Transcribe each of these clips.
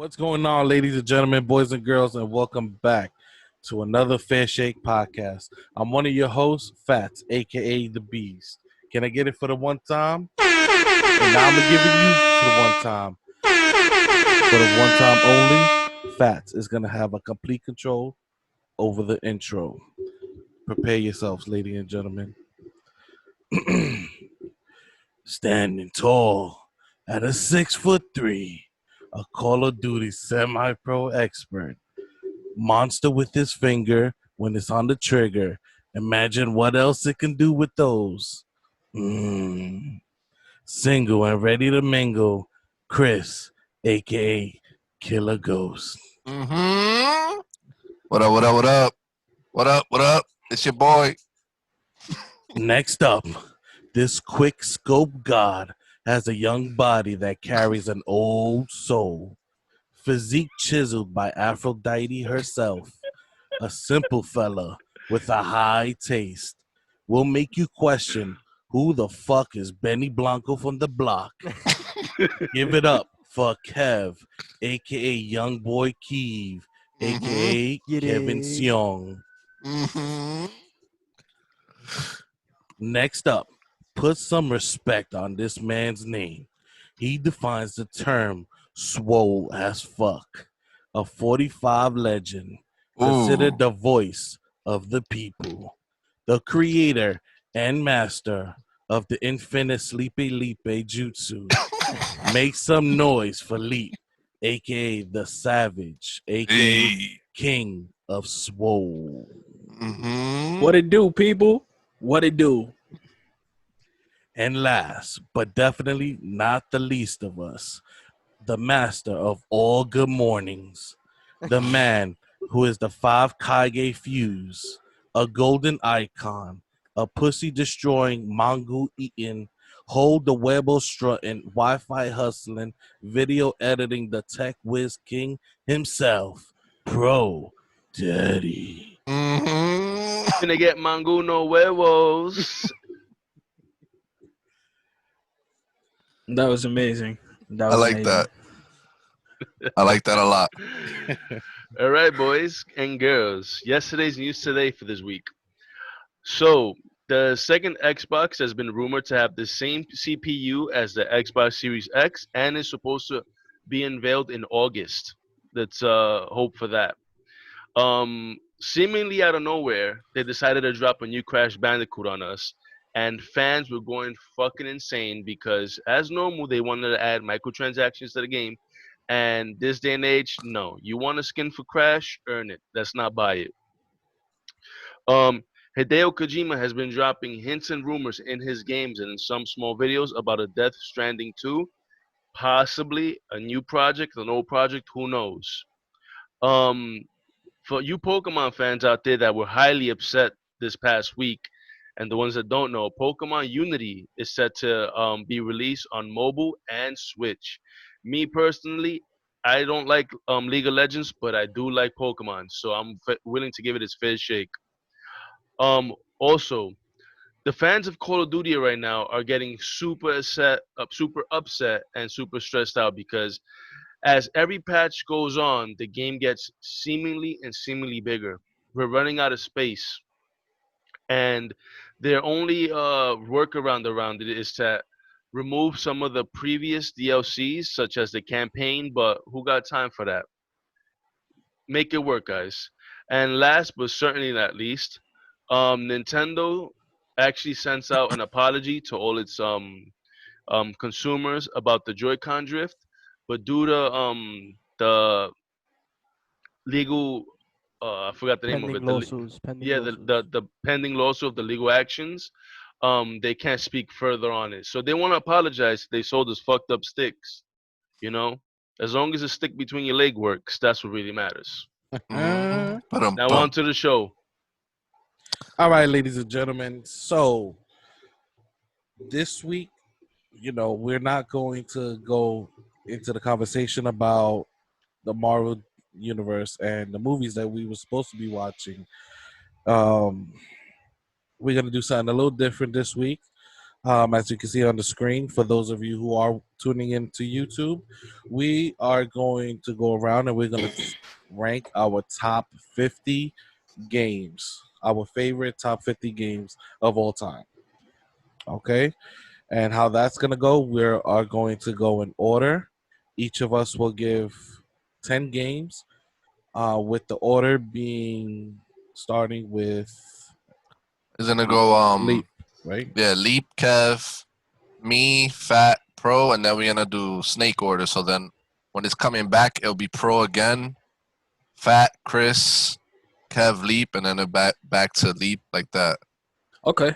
What's going on, ladies and gentlemen, boys and girls, and welcome back to another Fair Shake podcast. I'm one of your hosts, Fats, aka the Beast. Can I get it for the one time? And now I'm gonna give it to you for the one time. For the one time only, Fats is gonna have a complete control over the intro. Prepare yourselves, ladies and gentlemen. Standing tall at a 6'3", a Call of Duty semi-pro expert. Monster with his finger when it's on the trigger. Imagine what else it can do with those. Single and ready to mingle. Chris, aka Killer Ghost. Mm-hmm. What up, what up, what up? What up, what up? It's your boy. Next up, this quick scope god has a young body that carries an old soul. Physique chiseled by Aphrodite herself. A simple fella with a high taste will make you question who the fuck is Benny Blanco from the block. Give it up for Kev, aka Young Boy Keeve, aka Kevin Seong. Mm-hmm. Next up, put some respect on this man's name. He defines the term swole as fuck. A 45 legend, considered Ooh. the voice of the people, the creator and master of the infinite Sleepy Lipe Jutsu. Make some noise for Leap, aka the Savage, aka Hey. King of Swole. Mm-hmm. What it do, people? What it do? And last, but definitely not the least of us, the master of all good mornings, the man who is the 5 Kage fuse, a golden icon, a pussy destroying, mongoose eating, hold the Weibo strutting, Wi-Fi hustling, video editing, the tech whiz king himself, Pro Daddy. Mm-hmm. Gonna get manguno huevos. That was amazing. That I was like amazing. that. I like that a lot. All right, boys and girls. Yesterday's news today for this week. So, the second Xbox has been rumored to have the same CPU as the Xbox Series X and is supposed to be unveiled in August. Let's hope for that. Seemingly out of nowhere, they decided to drop a new Crash Bandicoot on us, and fans were going fucking insane because, as normal, they wanted to add microtransactions to the game. And this day and age, no. You want a skin for Crash? Earn it. Let's not buy it. Um, Hideo Kojima has been dropping hints and rumors in his games and in some small videos about a Death Stranding 2, possibly a new project, an old project, who knows. Um, for you Pokemon fans out there that were highly upset this past week, and the ones that don't know, Pokemon Unity is set to be released on mobile and Switch. Me personally, I don't like League of Legends, but I do like Pokemon, so I'm willing to give it its fair shake. Also, the fans of Call of Duty right now are getting super upset, and super stressed out because as every patch goes on, the game gets seemingly bigger. We're running out of space, and their only workaround around it is to remove some of the previous DLCs, such as the campaign. But who got time for that? Make it work, guys. And last but certainly not least, Nintendo actually sends out an apology to all its consumers about the Joy-Con drift, but due to the legal I forgot the name of Pending it. lawsuits. Pending Yeah, the, lawsuits. the the pending lawsuit of the legal actions. They can't speak further on it. So they want to apologize. They sold us fucked up sticks. You know, as long as the stick between your leg works, that's what really matters. Mm-hmm. Now on to the show. All right, ladies and gentlemen. So this week, we're not going to go into the conversation about the Marvel universe and the movies that we were supposed to be watching. Um, we're gonna do something a little different this week. As you can see on the screen, for those of you who are tuning into YouTube, we are going to go around and we're going to rank our top 50 games, our favorite top 50 games of all time. Okay? And how that's going to go, we are going to go in order. Each of us will give 10 games, with the order being starting with Is gonna go Leap, right? yeah, Leap, Kev, me, Fat, Pro, and then we're gonna do snake order. So then when it's coming back, it'll be Pro again, Fat, Chris, Kev, Leap, and then back to Leap like that. Okay.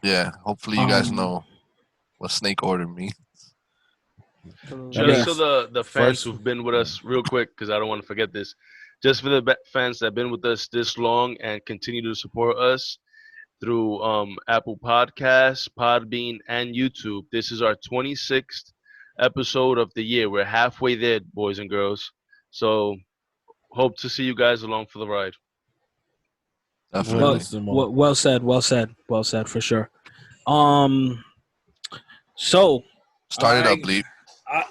Yeah. Hopefully you guys Um. know what snake order means. Absolutely. That Just so means the fans first. who've been with us real quick, because I don't want to forget this. Just for the fans that have been with us this long and continue to support us through Apple Podcasts, Podbean, and YouTube. This is our 26th episode of the year. We're halfway there, boys and girls. So hope to see you guys along for the ride. Definitely. Buenissimo. Well said. Well said. Well said for sure. Um. So Start it up, I Leap. I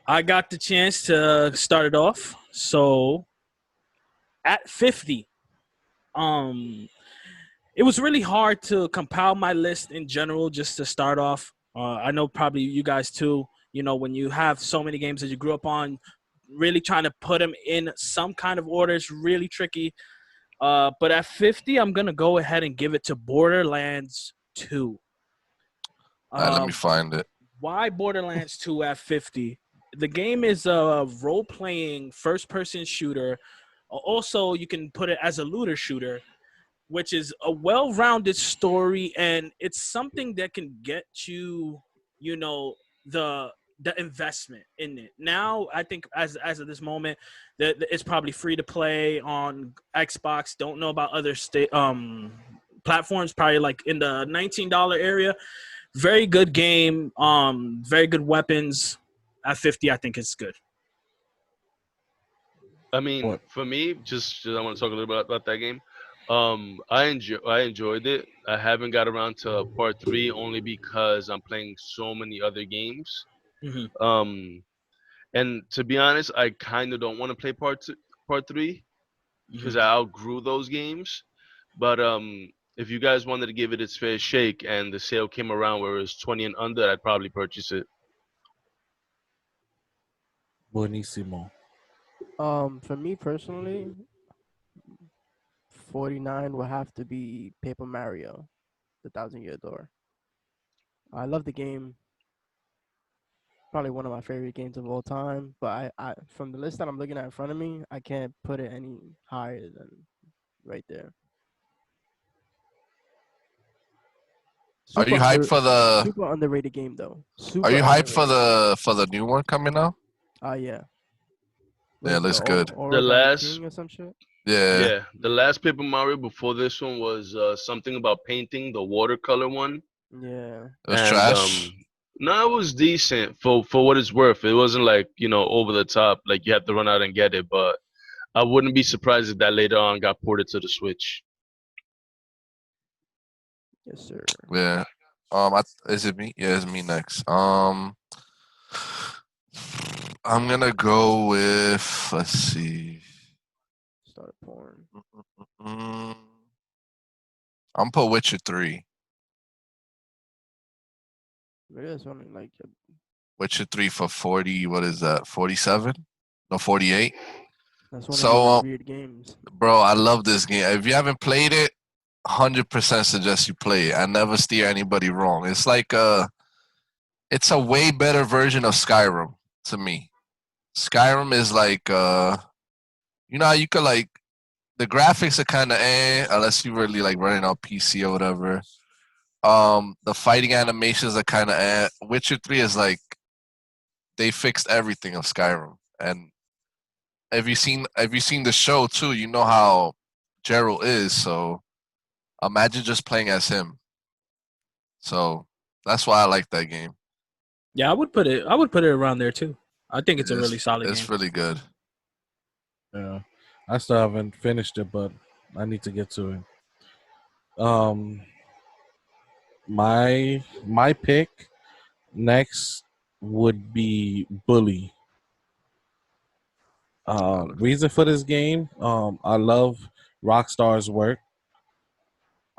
I got the chance to start it off. So at 50, it was really hard to compile my list in general just to start off. I know probably you guys too. You know, when you have so many games that you grew up on, really trying to put them in some kind of order is really tricky. But at 50, I'm gonna go ahead and give it to Borderlands 2. All right, let me Um, find it. why Borderlands 2 at 50? The game is a role-playing first-person shooter. Also, you can put it as a looter shooter, which is a well-rounded story, and it's something that can get you, you know, the investment in it. Now, I think as of this moment, that it's probably free to play on Xbox. Don't know about other platforms. Probably like in the $19 area. Very good game. Very good weapons. At 50, I think it's good. I mean, What? for me, just I want to talk a little bit about that game. I enjoyed it. I haven't got around to part three only because I'm playing so many other games. Hmm. Um, and to be honest, I kind of don't want to play part three Hmm. because I outgrew those games. But if you guys wanted to give it its fair shake and the sale came around where it was 20 and under, I'd probably purchase it. Buenissimo. For me personally, 49 will have to be Paper Mario, the Thousand Year Door. I love the game. Probably one of my favorite games of all time. But I from the list that I'm looking at in front of me, I can't put it any higher than right there. Are Super you hyped under, for the super underrated game though. Are Super you hyped for underrated. the new one coming out? Yeah. What Yeah, is it? The looks good. The Origami last King or some shit? Yeah. Yeah, the last Paper Mario before this one was something about painting, the watercolor one, Yeah. It was and trash. no, it was decent for what it's worth. It wasn't like over the top, like you have to run out and get it. But I wouldn't be surprised if that later on got ported to the Switch. Yes, sir. Yeah. Is it me? Yeah, it's me next. I'm gonna go with. Let's see. Started porn. Mm, I'm put Witcher 3. Maybe that's only like Witcher 3 for 40. What is that? 47? No, 48. that's one of So, your revered games. bro, I love this game. If you haven't played it, 100% suggest you play it. I never steer anybody wrong. It's a way better version of Skyrim to me. Skyrim is like how you could like the graphics are kind of unless you really like running on PC or whatever. The fighting animations are kind of Witcher 3 is like they fixed everything of Skyrim. And have you seen the show too? You know how Geralt is, so imagine just playing as him. So that's why I like that game. Yeah, I would put it. I would put it around there too. I think it's a really It's solid it's game. really good. Yeah, I still haven't finished it, but I need to get to it. Um, My pick next would be Bully. Solid. Reason for this game, I love Rockstar's work.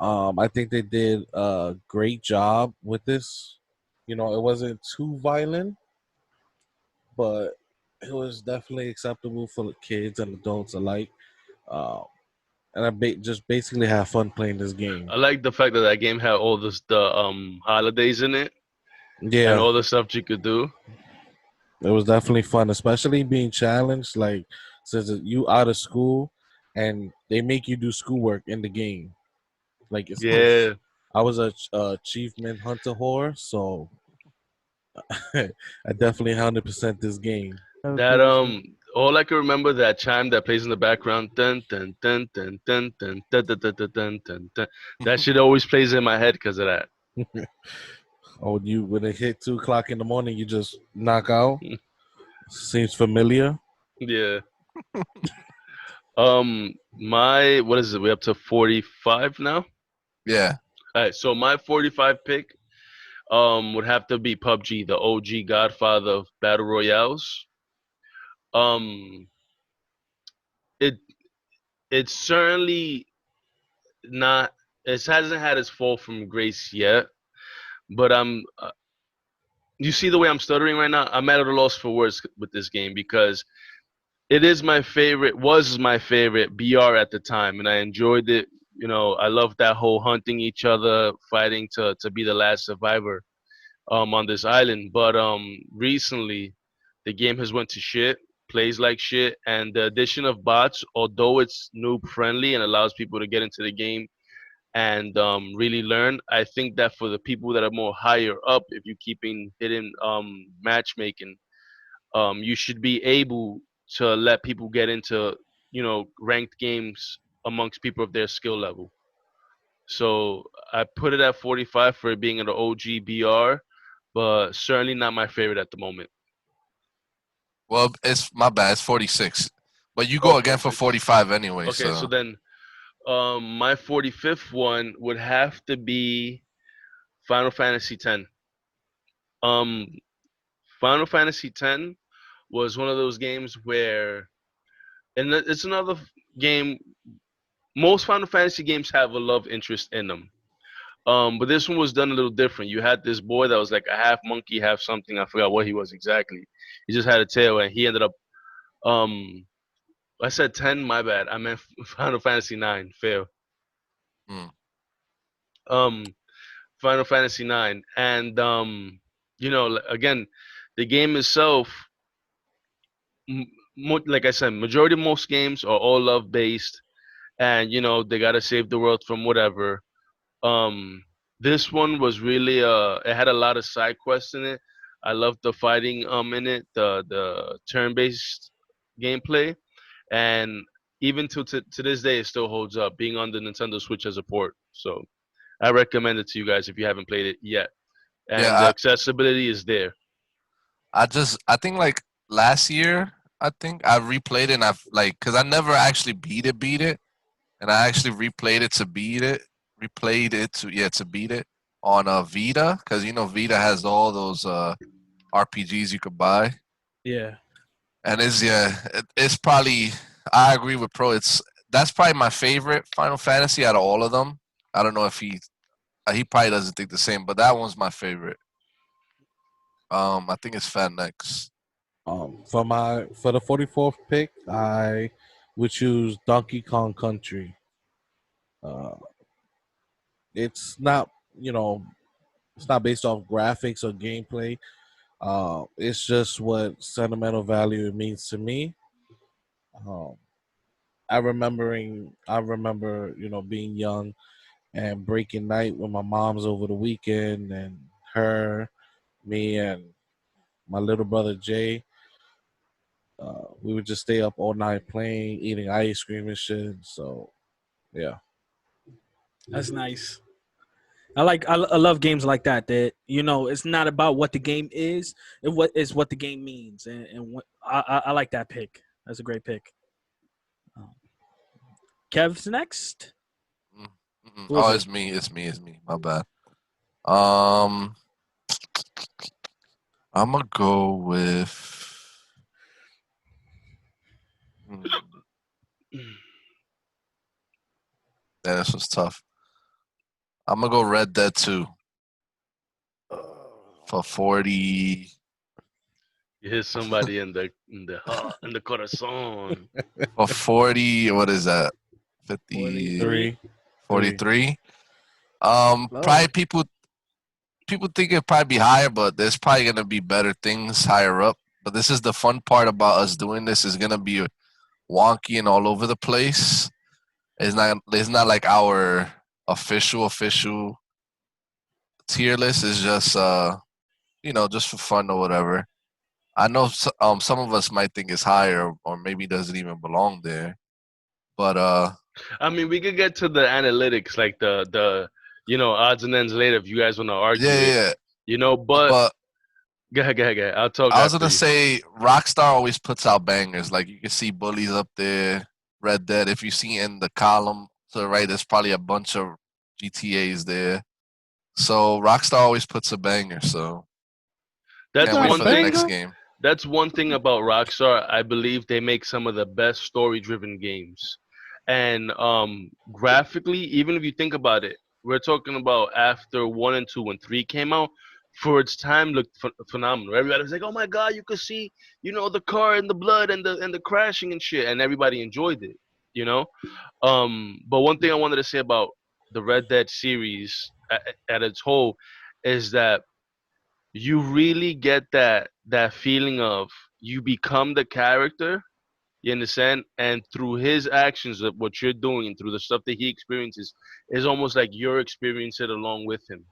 I think they did a great job with this. It wasn't too violent, but it was definitely acceptable for the kids and adults alike. Um, and just basically have fun playing this game. I like the fact that that game had all this the holidays in it and Yeah, all the stuff you could do. it was definitely fun, especially being challenged. Like, since you out of school, and they make you do schoolwork in the game. Like, Yeah, I was a achievement hunter whore, so I definitely 100% this game. Never that played this game. all I can remember that chime that plays in the background dun dun dun dun dun dun dun dun dun dun dun dun, dun. That shit always plays in my head because of that. Oh, you when it hit 2 o'clock in the morning, you just knock out. Seems familiar. Yeah. My what is it? We up to 45 now. Yeah. All right, so my 45 pick would have to be PUBG, the OG Godfather of battle royales. Um, it it's certainly not. It hasn't had its fall from grace yet, but you see the way I'm stuttering right now. I'm at a loss for words with this game because it is my favorite. Was my favorite BR at the time, and I enjoyed it. I loved that whole hunting each other, fighting to be the last survivor on this island. But recently, the game has went to shit, plays like shit, and the addition of bots, although it's noob friendly and allows people to get into the game and really learn, I think that for the people that are more higher up, if you keeping hidden matchmaking, you should be able to let people get into ranked games amongst people of their skill level. So I put it at 45 for it being an OG BR, but certainly not my favorite at the moment. Well, it's my bad. It's 46. But you Oh, go again for 46. 45 anyway, Okay, so so then my 45th one would have to be Final Fantasy X. Um, Final Fantasy X was one of those games where, and it's another game. Most Final Fantasy games have a love interest in them. But this one was done a little different. You had this boy that was like a half monkey, half something. I forgot what he was exactly. He just had a tail, and he ended up. Um, I said 10. My bad. I meant Final Fantasy 9. Fail. mm, Um, Final Fantasy 9, and again, the game itself, like I said, majority of most games are all love based, and they gotta save the world from whatever. Um, this one was really it had a lot of side quests in it. I loved the fighting in it, the turn based gameplay, and even to this day, it still holds up. Being on the Nintendo Switch as a port, so I recommend it to you guys if you haven't played it yet. And the yeah, accessibility is there. I think like last year, I think I replayed it and I've like cuz I never actually beat it and I actually replayed it to beat it on Vita cuz Vita has all those RPGs you could buy. Yeah. And it's probably I agree with Pro. That's probably my favorite Final Fantasy out of all of them. I don't know if he probably doesn't think the same, but that one's my favorite. I think it's Fat Next. For the 44th pick, I would choose Donkey Kong Country. Uh, it's not you know it's not based off graphics or gameplay. It's just what sentimental value it means to me. Um, I remember being young and breaking night with my mom's over the weekend, and her, me, and my little brother Jay. We would just stay up all night playing, eating ice cream and shit. So yeah. That's nice. I love games like that. That it's not about what the game is, it's what the game means, and what I like that pick. That's a great pick. Um, Kev's next. Mm, mm-mm. Who is Oh, it? it's me. It's me. It's me. My bad. Um, I'm gonna go with. Hmm, yeah, this was tough. I'm gonna go Red Dead 2 for 40. You hit somebody in the heart, in the corazon. For 40. What is that? 50. 43. 43. Probably Low. people think it'd probably be higher, but there's probably gonna be better things higher up. But this is the fun part about us doing this is gonna be wonky and all over the place. It's not like our official tier list. Is just just for fun or whatever. I know some of us might think it's higher or maybe doesn't even belong there. But I mean, we could get to the analytics, like the odds and ends later if you guys want to yeah, argue it. yeah. But But go ahead, go ahead, go ahead. I'll talk I was after gonna you. say Rockstar always puts out bangers. Like you can see Bullies up there, Red Dead. If you see in the column to the right, there's probably a bunch of GTA's there. So Rockstar always puts a banger. So It's That's can't wait not a for one the thing. next banger. game. That's one thing about Rockstar. I believe they make some of the best story-driven games, and graphically, even if you think about it, we're talking about after 1 and 2 and 3 came out. For its time, looked phenomenal. Everybody was like, "Oh my god, you could see, the car and the blood and the crashing and shit," and everybody enjoyed it. You know. But one thing I wanted to say about the Red Dead series at its whole is that you really get that feeling of you become the character, you understand, and through his actions of what you're doing and through the stuff that he experiences, is almost like you're experiencing it along with him,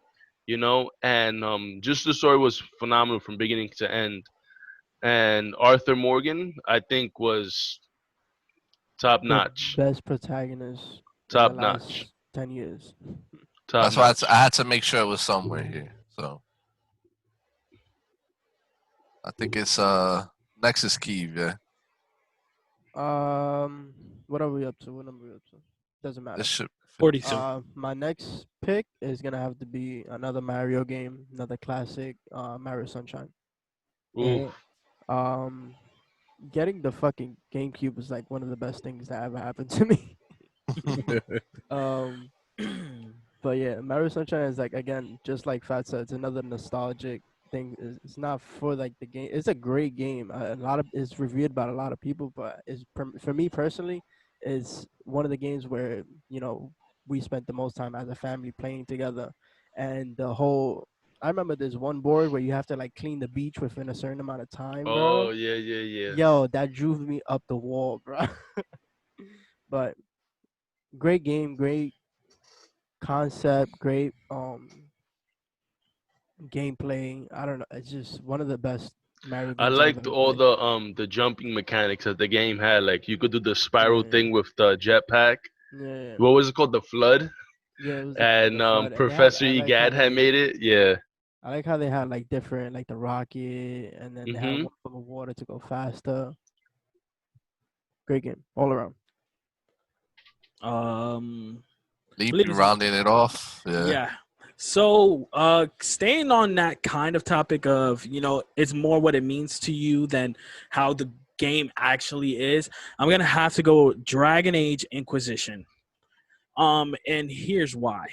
and just the story was phenomenal from beginning to end. And Arthur Morgan, I think, was top The notch. best protagonist in the Top notch. last 10 years. Top That's why notch. I had to make sure it was somewhere here. So I think it's Nexus Key. Yeah, Um, what are we up to? What number are we up to? Doesn't this matter. should. 42. My next pick is gonna have to be another Mario game, another classic, Mario Sunshine. Ooh. Um, Getting the fucking GameCube was like one of the best things that ever happened to me. um, but yeah, Mario Sunshine is like, again, just like Fat said, it's another nostalgic thing. It's not for like the game. It's a great game. A lot of it's reviewed by a lot of people, but for me personally, is one of the games where we spent the most time as a family playing together, and the whole. I remember there's one board where you have to like clean the beach within a certain amount of time, bro. Oh yeah, yeah, yeah. Yo, that drove me up the wall, bro. But great game, great concept, great gameplay. I don't know. It's just one of the best Mario I games I've liked ever all played. the jumping mechanics that the game had. Like you could do the spiral Yeah, thing with the jetpack. yeah, What was it called? The flood. yeah. It was the And flood, and they had. Professor Egad had made it. Yeah. I like how they had like different, like the rocket, and then they had Mhm. one for the water to go faster. Great game all around. Um, Leap you ladies and rounding it off. Yeah. yeah. So, staying on that kind of topic of, it's more what it means to you than how the game actually is. I'm gonna have to go Dragon Age Inquisition. And here's why.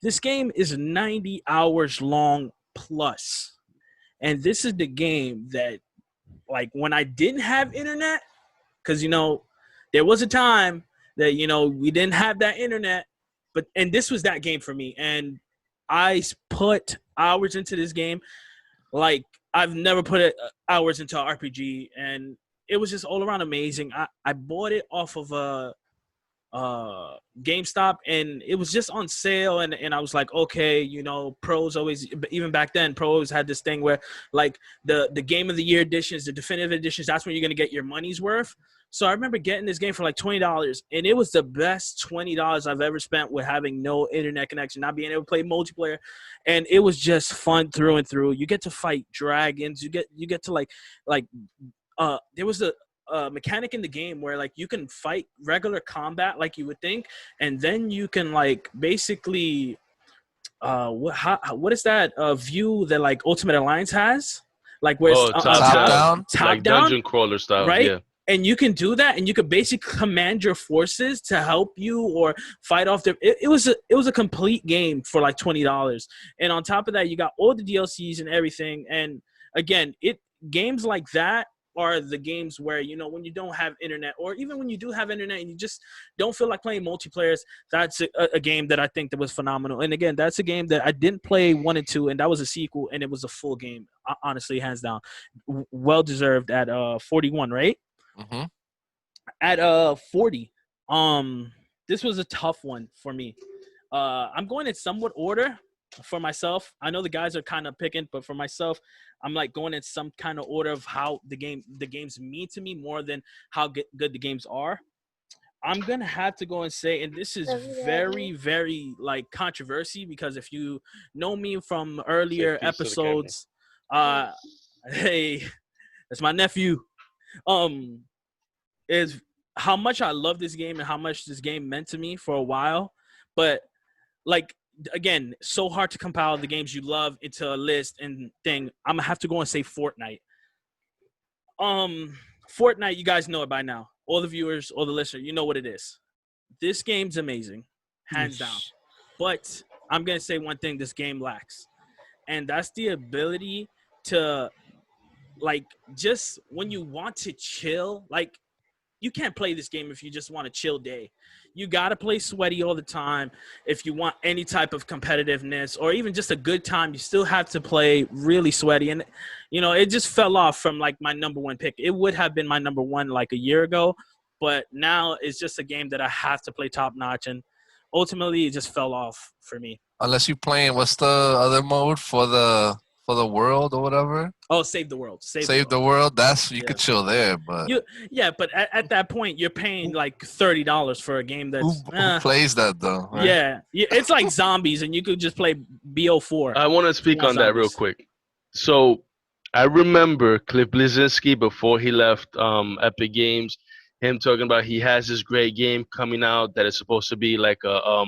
This game is 90 hours long plus, and this is the game that, like, when I didn't have internet, because there was a time that we didn't have that internet, and this was that game for me, and I put hours into this game like I've never put hours into an RPG, and it was just all around amazing. I bought it off of a GameStop, and it was just on sale, and I was like, okay, pros always, even back then, pro always had this thing where, like, the game of the year editions, the definitive editions, that's when you're gonna get your money's worth. So I remember getting this game for like $20, and it was the best $20 I've ever spent with having no internet connection, not being able to play multiplayer, and it was just fun through and through. You get to fight dragons, you get to like there was a mechanic in the game where, like, you can fight regular combat like you would think, and then you can, like, basically what is that view that like Ultimate Alliance has? Like where it's Oh, on top Top top, down, down. top like down, dungeon crawler style. right? Yeah. And you can do that, and you could basically command your forces to help you or fight off the. It was a complete game for like $20, and on top of that, you got all the DLCs and everything. And again, it games like that are the games where when you don't have internet, or even when you do have internet and you just don't feel like playing multiplayers. That's a game that I think that was phenomenal. And again, that's a game that I didn't play 1 and 2, and that was a sequel, and it was a full game. Honestly, hands down, well deserved at 41, right? Hmm. At 40, this was a tough one for me. I'm going in somewhat order for myself. I know the guys are kind of picking, but for myself, I'm like going in some kind of order of how the games mean to me more than how good the games are. I'm gonna have to go and say, and this is very, very like controversy, because if you know me from Say earlier peace to the camera. episodes, uh, hey, that's my nephew. Um, is how much I love this game and how much this game meant to me for a while. But like again, so hard to compile the games you love into a list and thing. I'm gonna have to go and say Fortnite. Um, Fortnite, you guys know it by now. All the viewers, all the listeners, you know what it is. This game's amazing, hands down. But I'm gonna say one thing this game lacks, and that's the ability to like just when you want to chill, like you can't play this game if you just want a chill day. You got to play sweaty all the time. If you want any type of competitiveness or even just a good time, you still have to play really sweaty. And, it just fell off from like my number one pick. It would have been my number one like a year ago, but now it's just a game that I have to play top notch. And ultimately, it just fell off for me. Unless you playing, what's the other mode for the world or whatever? Oh, save the world. Save the Save world. the world. That's you Yeah. could chill there, but You, yeah, but at that point, you're paying like $30 for a game who that's who plays that though, right? yeah, it's like zombies, and you could just play BO4 I want to if you speak want on that real zombies. quick. So I remember Cliff Bleszinski before he left Epic Games, him talking about he has this great game coming out that is supposed to be like a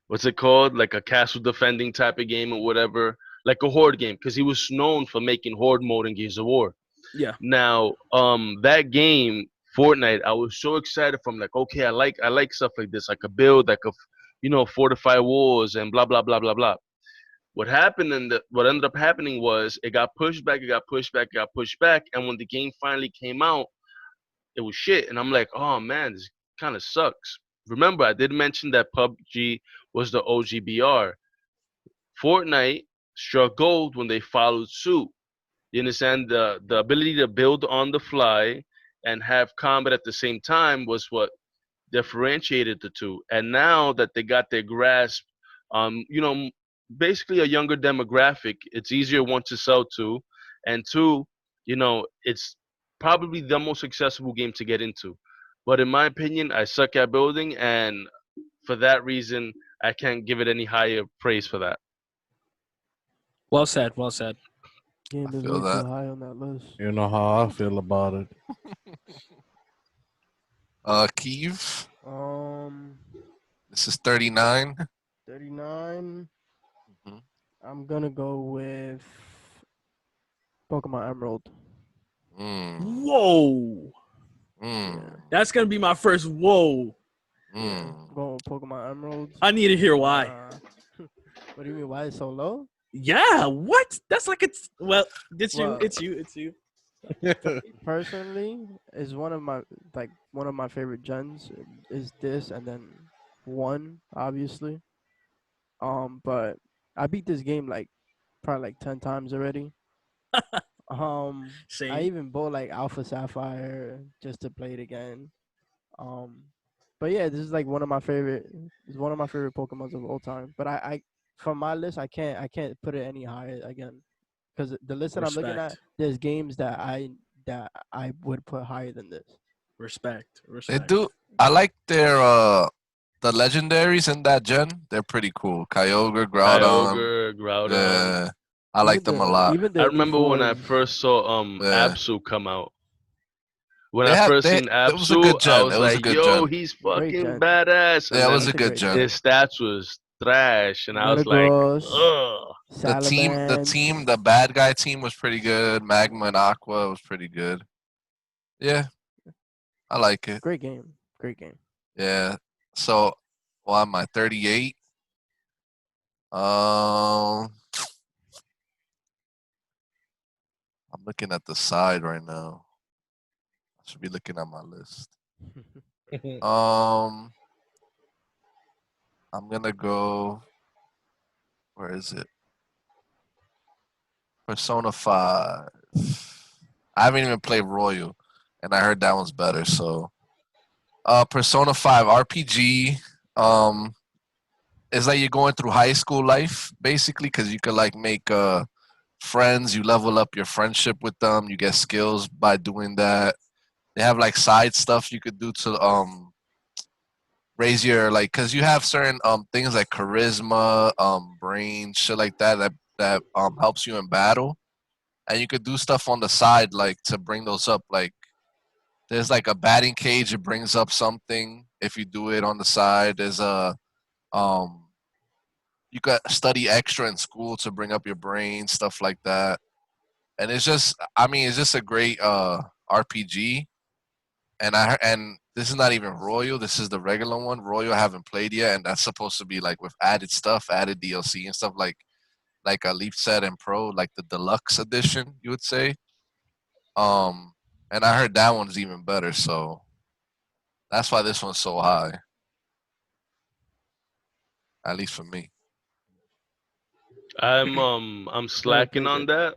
what's it called, like a castle defending type of game or whatever, like a horde game, because he was known for making horde mode in Gears of War. Yeah, Now, that game, Fortnite, I was so excited from like, okay, I like stuff like this. I could build, I could, fortify walls and blah blah blah blah blah. What ended up happening was it got pushed back, it got pushed back, it got pushed back, and when the game finally came out, it was shit. And I'm like, oh man, this kind of sucks. Remember, I did mention that PUBG was the OGBR. Fortnite struck gold when they followed suit. You understand, the ability to build on the fly and have combat at the same time was what differentiated the two. And now that they got their grasp on, basically a younger demographic, it's easier, one, to sell to, and two, it's probably the most accessible game to get into. But in my opinion, I suck at building, and for that reason, I can't give it any higher praise for that. well said, well said. Game I is feel way too that. high on that list. You know how I feel about it. Kiev. Um, This is 39. 39. Mhm. I'm gonna go with Pokemon Emerald. Mm, Whoa, mm, that's gonna be my first whoa. mm. Going with Pokemon Emerald. I need to hear why. What do you mean? Why is it so low? Yeah, what? That's like well, it's you, Well, it's you, it's you. personally, is one of my favorite gens is this, and then one obviously. But I beat this game like probably like 10 times already. I Same. even bought like Alpha Sapphire just to play it again. Um, but yeah, this is like one of my favorite. It's one of my favorite Pokemons of all time. But I from my list, I can't put it any higher again, because the list that I'm looking at, Respect, there's games that I would put higher than this. respect, They respect. do. I like the legendaries in that gen. They're pretty cool. Kyogre, Groudon. Kyogre, Groudon. Yeah, I like them a lot. Even I the new remember when I forms. first saw Yeah, Absu come out. When they I had first they. seen It was a Absu, good I gen. It was was a like, good "Yo, gen. he's Great fucking gen. badass!" Yeah, And it was then a It's a good great gen. gen. his stats was trash, and I was like, Metagross, ugh. Salamence. The bad guy team was pretty good. Magma and Aqua was pretty good. Yeah, I like it. Great game. Great game. Yeah. So, well, I'm at 38. Um, I'm looking at the side right now. I should be looking at my list. Um, I'm gonna go. Where is it? Persona 5. I haven't even played Royal, and I heard that one's better. So, Persona 5 RPG. Um, it's like you're going through high school life, basically, because you could like make friends. You level up your friendship with them. You get skills by doing that. They have like side stuff you could do to raise your like, because you have certain things like charisma, brain, shit like that helps you in battle, and you could do stuff on the side like to bring those up. Like there's like a batting cage, it brings up something if you do it on the side. There's a um you could study extra in school to bring up your brain, stuff like that. And it's just, I mean, it's just a great RPG. And this is not even Royal. This is the regular one. Royal I haven't played yet, and that's supposed to be like with added stuff, added DLC and stuff like a Leaf Set and Pro, like the deluxe edition, you would say. Um, and I heard that one's even better, so that's why this one's so high, at least for me. I'm I haven't slacking played on it. that.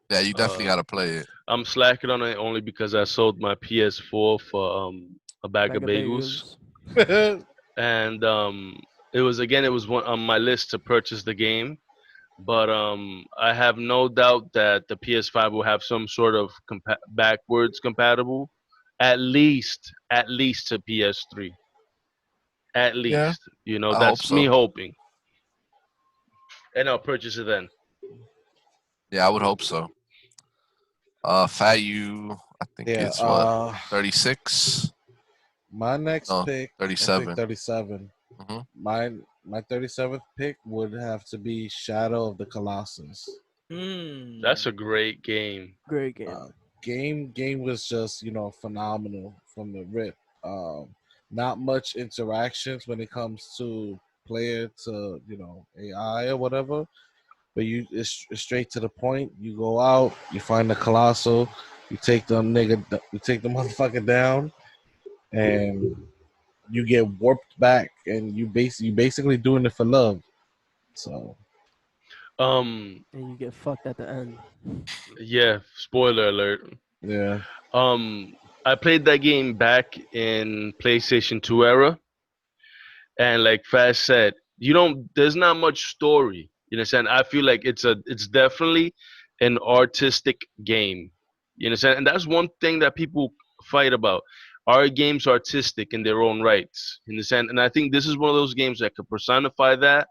Yeah, you definitely Uh, got to play it. I'm slacking on it only because I sold my PS4 for a bag of Mega bagels, Bagels. and it was one on my list to purchase the game. But I have no doubt that the PS5 will have some sort of backwards compatible, at least to PS3, at Yeah, least. You know, I hope that's me so. hoping, and I'll purchase it then. Yeah, I would hope so. Fat you, I think Yeah. it's what 36. My next No, pick, I think 37. 37. Hmm. My 37th pick would have to be Shadow of the Colossus. That's Hmm. a great game. Great Uh, game. game was just phenomenal from the rip. Not much interactions when it comes to player to AI or whatever, but it's straight to the point. You go out, you find the colossal, you take the motherfucker down, and you get warped back, and you basically doing it for love. So Um, And you get fucked at the end. yeah. Spoiler alert. yeah. Um, I played that game back in PlayStation 2 era, and like Fast said, you don't. There's not much story. You understand? I feel like it's definitely an artistic game. You understand? And that's one thing that people fight about. Are games artistic in their own rights? You understand? And I think this is one of those games that could personify that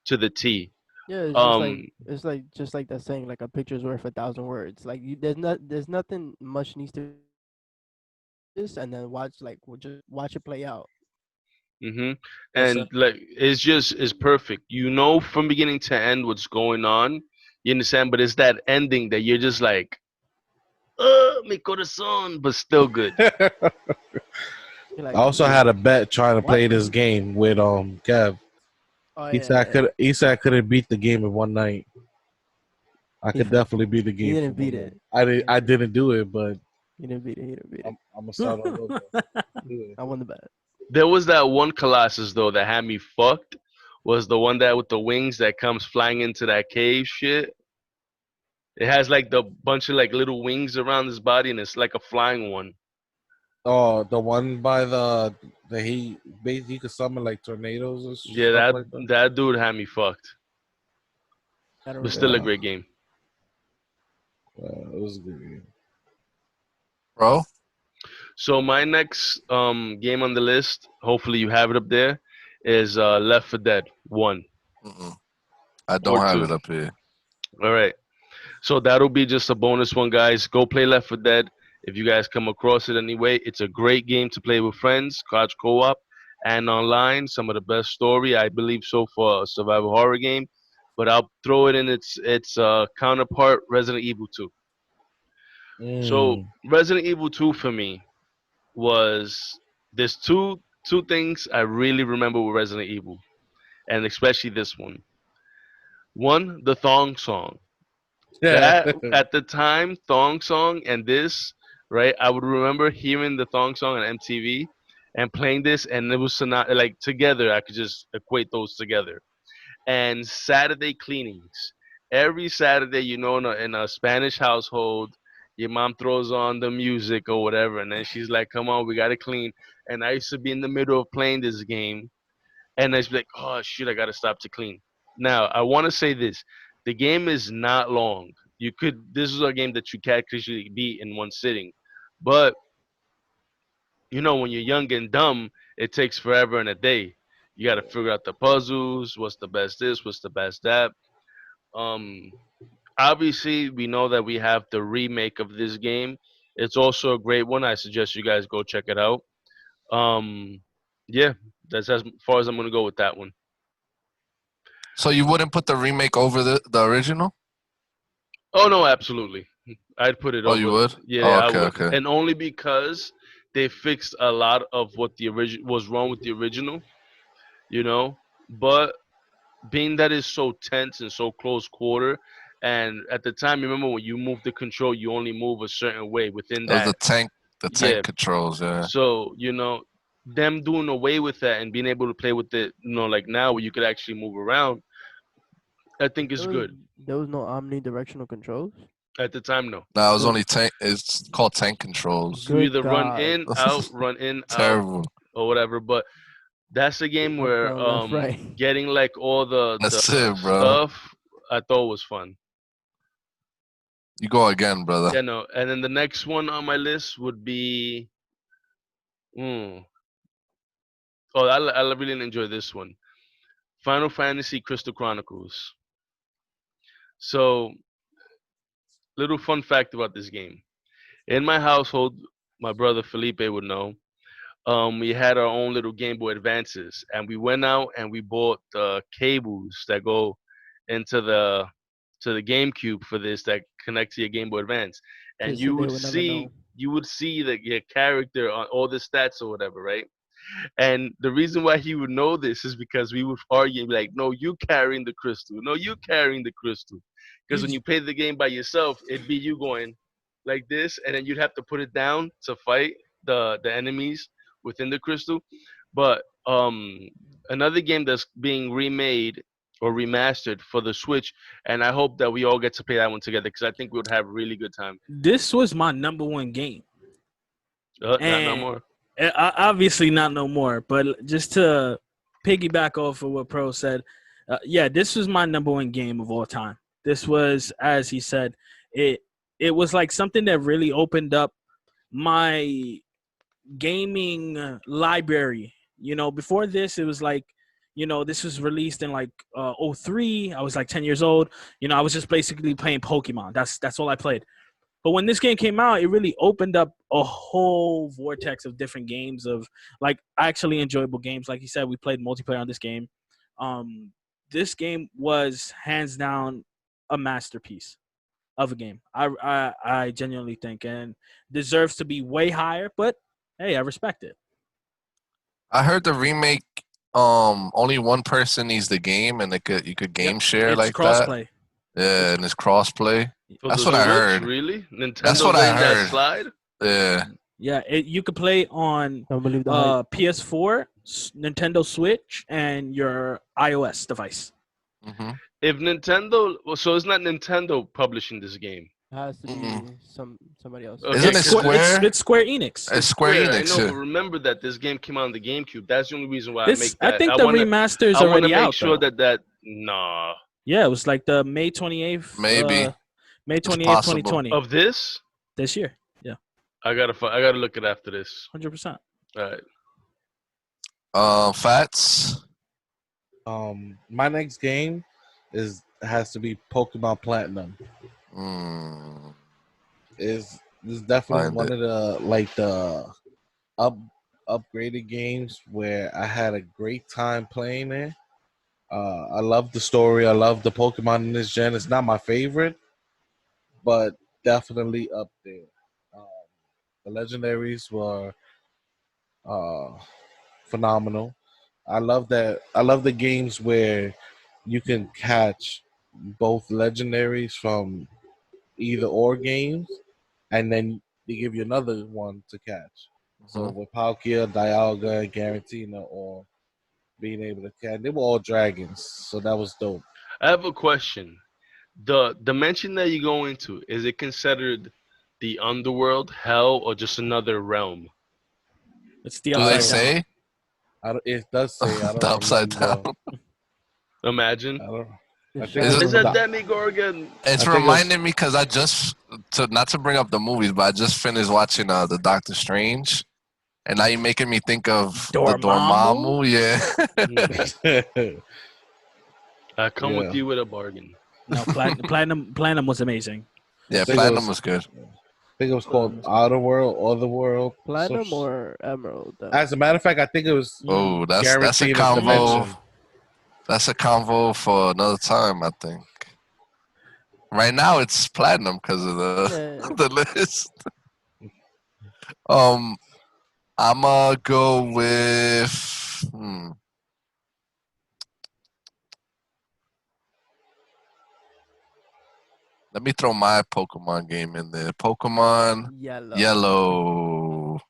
to the T. Yeah, it's just like Um, that saying like a picture's worth a thousand words. Like there's nothing much needs to be said. Just watch this and then just watch it play out. hmm That's it. And like it's perfect. You know from beginning to end what's going on. You understand? But it's that ending that you're just like, mi corazón, but still good. I You're like, also had a bet trying to what? play this game with Kev. Oh yeah, yeah. He said I couldn't beat the game in one night. I He could fa- definitely beat the he game for didn't one beat night. it. He didn't I beat it. didn't do it, but He didn't beat it. He didn't beat it. I'm gonna start all over. Do it. I won the bet. There was that one Colossus though that had me fucked. Was the one that with the wings that comes flying into that cave shit. It has like the bunch of like little wings around his body, and it's like a flying one. Oh, the one by the he basically could summon like tornadoes and Yeah, stuff that like that. that dude had me fucked. I don't But still a Yeah, remember. great game. it was a good game. Bro, So my next game on the list, hopefully you have it up there, is Left 4 Dead 1 mm-mm. I or don't have 2. it up here. All right. So that'll be just a bonus one, guys. Go play Left 4 Dead if you guys come across it anyway. It's a great game to play with friends, couch co-op, and online. Some of the best story I believe so for a survival horror game. But I'll throw it in its counterpart, Resident Evil 2. So Mm. Resident Evil 2 for me was there's two things I really remember with Resident Evil, and especially this one. One, the thong song. Yeah. That at the time, thong song and this, right? I would remember hearing the thong song on MTV and playing this, and it was not like together. I could just equate those together. And Saturday cleanings. Every Saturday, in a Spanish household, your mom throws on the music or whatever, and then she's like, "Come on, we gotta clean." And I used to be in the middle of playing this game, and I was like, "Oh shit, I gotta stop to clean." Now, I want to say this: the game is not long. This is a game that you can't actually beat in one sitting, but when you're young and dumb, it takes forever and a day. You got to figure out the puzzles. What's the best this? What's the best that? Um, Obviously, we know that we have the remake of this game. It's also a great one. I suggest you guys go check it out. Um, yeah, that's as far as I'm gonna go with that one. So you wouldn't put the remake over the original? Oh no, absolutely. I'd put it Oh, you over. would? Yeah, Oh, I okay, would, okay. and only because they fixed a lot of what the original was wrong with the original. You know, but being that is so tense and so close quarter, and at the time, remember when you move the control, you only move a certain way within It was that. the Yeah. tank controls. Yeah, So them doing away with that and being able to play with it, like now where you could actually move around, I think is There was good. there was no omnidirectional controls. At the time, no. no, it was Good only tank. It's called tank controls. You good either God. run in, out, Terrible. or whatever. But that's a game Up where down left right. getting like all the That's it, bro. stuff I thought was fun. You go again, brother. Yeah, no. And then the next one on my list would be, mm, oh, I really enjoy this one. Final Fantasy Crystal Chronicles. So, little fun fact about this game. In my household, my brother Felipe would know. We had our own little Game Boy Advances, and we went out and we bought the cables that go into the GameCube for this that connect to your Game Boy Advance, and Just so they would never know. you would see that your character on all the stats or whatever, right? And the reason why he would know this is because we would argue like, no, you carrying the crystal, no, you carrying the crystal, because You when j- you play the game by yourself, it'd be you going like this, and then you'd have to put it down to fight the enemies within the crystal. But another game that's being remade or remastered for the Switch, and I hope that we all get to play that one together because I think we would have a really good time. This was my number one game, Not no and more. obviously not no more. But just to piggyback off of what Pro said, yeah, this was my number one game of all time. This was, as he said, it it was like something that really opened up my gaming library. Before this, it was like, this was released in like '03. I was like 10 years old. I was just basically playing Pokemon. That's all I played. But when this game came out, it really opened up a whole vortex of different games of like actually enjoyable games. Like you said, we played multiplayer on this game. Um, this game was hands down a masterpiece of a game. I genuinely think, and deserves to be way higher. But hey, I respect it. I heard the remake. Only one person needs the game, and you could Yep, game share it's like that. crossplay. Yeah, It's and it's crossplay. For the That's what I Switch, heard. really? That's Nintendo what I letting that heard. slide? Yeah. Yeah, you could play on Don't believe the hype. PS4, Nintendo Switch, and your iOS device. Mhm. If Nintendo, well, so it's not Nintendo publishing this game. It has to Mm. be somebody else. Okay, Isn't it It's Square. 'cause It's Square? it's Square Enix. It's it's Square Square, I Enix. know, but Yeah. remember that this game came out on the GameCube. That's the only reason why I This make I that. think the remaster is I want to already make out sure though. that nah Yeah, it was like the May 28th. Maybe May it's 28th, possible. 2020. of this. This year. Yeah, I gotta look it after this. 100%. All right. Fats. My next game has to be Pokemon Platinum. Mm, Is This is definitely find one it. of the like the up upgraded games where I had a great time playing it. I love the story. I love the Pokemon in this gen. It's not my favorite, but definitely up there. Um, the legendaries were uh, phenomenal. I love that. I love the games where you can catch both legendaries from either or games, and then they give you another one to catch. So Hmm. with Palkia, Dialga, Garantina, or being able to catch, they were all dragons, so that was dope. I have a question. The dimension that you go into, is it considered the underworld, hell, or just another realm? It's the Do they upside Uh, down. say it does say. I the don't upside down? remember. Imagine. I don't. I The think it Is was it? It's from a shadow. the. Demigorgon. I It's think it was. reminding me because I just to not to bring up the movies, but I just finished watching the Doctor Strange, and now you're making me think of the Dormammu. Dormammu. Yeah, Mhm. I come with Yeah, you with a bargain. No, platinum was amazing. I yeah. think it Platinum was. was good. I think it was called Platinum was good. Outer World, Other World. So, Platinum or emerald? as a matter of fact, I think it was Mm. Oh, that's a guaranteed a convo. dimension. That's a convo for another time. I think. Right now it's platinum because of the Yeah. the list. Um, I'ma go with. Let me throw my Pokemon game in there. Pokemon Yellow. Yellow.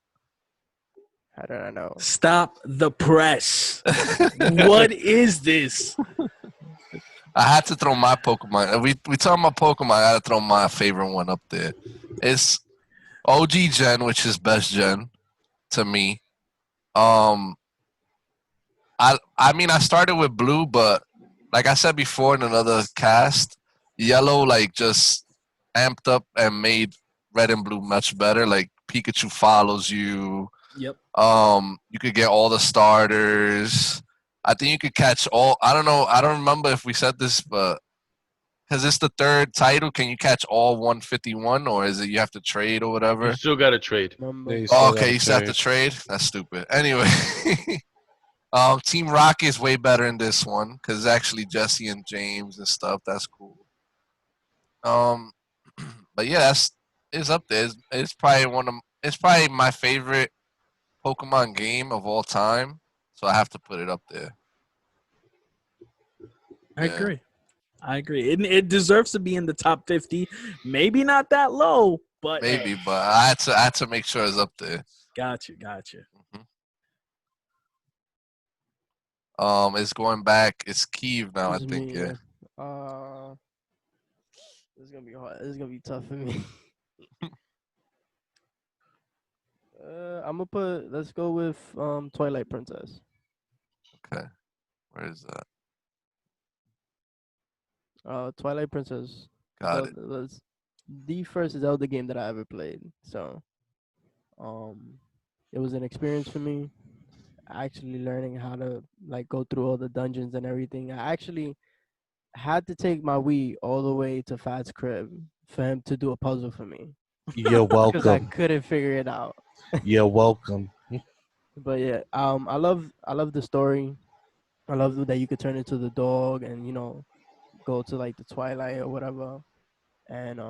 How did I know? Stop the press. What is this? I had to throw my Pokemon. We talking about Pokemon. I gotta throw my favorite one up there. It's OG Gen, which is best Gen to me. Um, I mean I started with Blue, but like I said before in another cast, Yellow like just amped up and made Red and Blue much better. Like Pikachu follows you. Yep. You could get all the starters. I think you could catch all. I don't know. I don't remember if we said this, but because it's the third title, can you catch all 151, or is it you have to trade or You whatever? still got to trade. Yeah, Remember? you Oh, still got okay, to you still have to trade. trade. That's stupid. Anyway, Team Rocket is way better in this one because it's actually Jesse and James and stuff. That's cool. Um, but yeah, that's it's up there. It's probably one of it's probably my favorite Pokemon game of all time. So I have to put it up there. I Yeah, agree. I agree. It deserves to be in the top 50. Maybe not that low, but hey, maybe, but I had to make sure it's up there. got you, got you. Mhm. It's going back. It's Kiev now, I It's think. me. Yeah. Yeah. This is gonna be hard. This is gonna be tough for me. I'm gonna put. Let's go with Twilight Princess. Okay. Where is that? Twilight Princess. Got it. The first Zelda game that I ever played. So um, it was an experience for me. Actually learning how to like go through all the dungeons and everything. I actually had to take my Wii all the way to Fat's crib for him to do a puzzle for me You're because I welcome. couldn't figure it out. You're welcome. But yeah, I love the story. I love that you could turn into the dog and go to like the twilight or whatever. And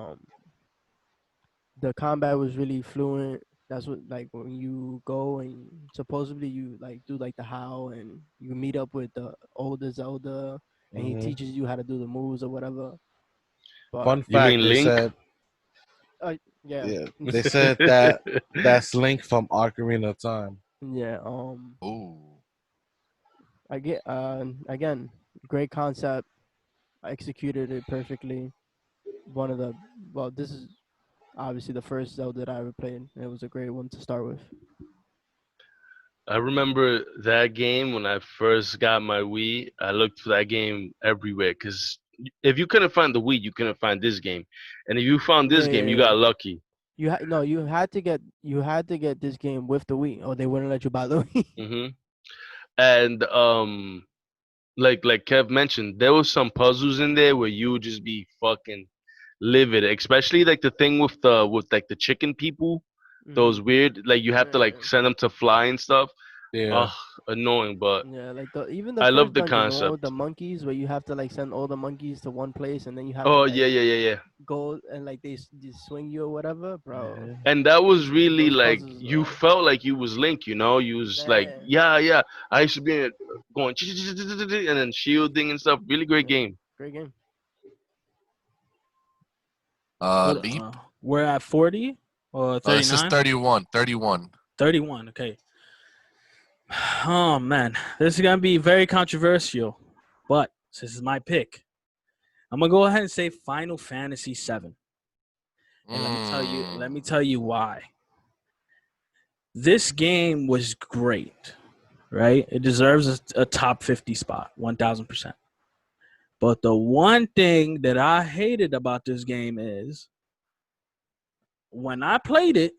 the combat was really fluent. That's what like when you go and supposedly you like do like the how and you meet up with the older Zelda and he Hmm. teaches you how to do the moves or whatever. But Fun You fact: mean they Link? said, yeah, yeah, they said that that's Link from Ocarina of Time. yeah. Ooh. I get again, great concept. I executed it perfectly. One of the well, this is obviously the first Zelda that I ever played. And it was a great one to start with. I remember that game when I first got my Wii. I looked for that game everywhere because if you couldn't find the Wii, you couldn't find this game, and if you found Yeah, this yeah, game, you yeah. got lucky. No, you had to get this game with the Wii, or they wouldn't let you buy the Wii. Hmm. And like Kev mentioned, there was some puzzles in there where you would just be fucking livid, especially like the thing with like the chicken people. Mm-hmm. Those weird, like you have to Yeah, like send them to fly and stuff. Yeah. Ugh, annoying. But yeah. Like even the I love first the dungeon, the one with concept. the monkeys, where you have to like send all the monkeys to one place, and then you have to Oh like yeah, yeah, yeah, yeah. go and like they swing you or whatever, bro. Yeah. And that was really Those like puzzles, you felt like you was Link, you know. You was like, yeah, yeah, yeah. I used to be in it, going and then shielding and stuff. Really great yeah, game. great game. What? Leap. We're at 40 or This is 39? 31. 31. 31. Okay. Oh man, this is gonna be very controversial, but this is my pick. I'm gonna go ahead and say Final Fantasy VII, and let me tell you why. This game was great, right? It deserves a top 50 spot, 1000%. But the one thing that I hated about this game is when I played it,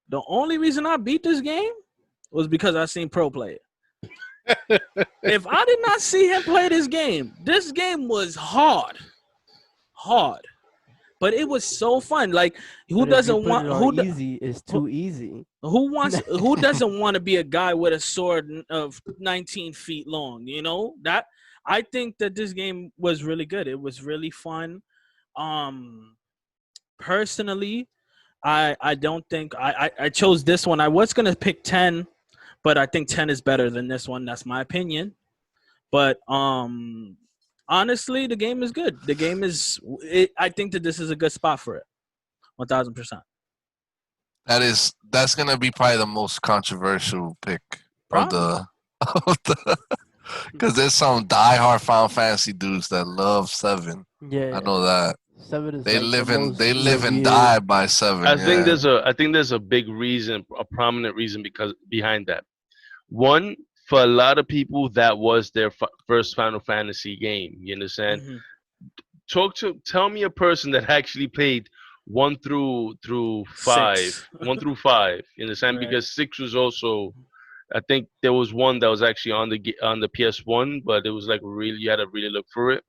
the only reason I beat this game was because I seen pro play it. If I did not see him play this game was hard, but it was so fun. Like who But if you doesn't put want it on easy, it's too easy. who doesn't want to be a guy with a sword of 19 feet long? You know that I think that this game was really good. It was really fun. Um, personally, I don't think I chose this one. I was gonna pick 10, but I think 10 is better than this one. That's my opinion. But honestly, the game is good. The game is. I think that this is a good spot for it. 1000%. That's gonna be probably the most controversial pick of Probably. the because there's some diehard Final Fantasy dudes that love Seven. I Yeah, know that. 7 is They like the live and most they live and revered. die by Seven. Yeah. I think there's a big reason, a prominent reason because behind that. One, for a lot of people, that was their first Final Fantasy game. You understand? Hmm. Tell me a person that actually played through five, 6. 1 through 5. You understand? Right. Because 6 was also. I think there was one that was actually on the PS1, but it was like really you had to really look for it.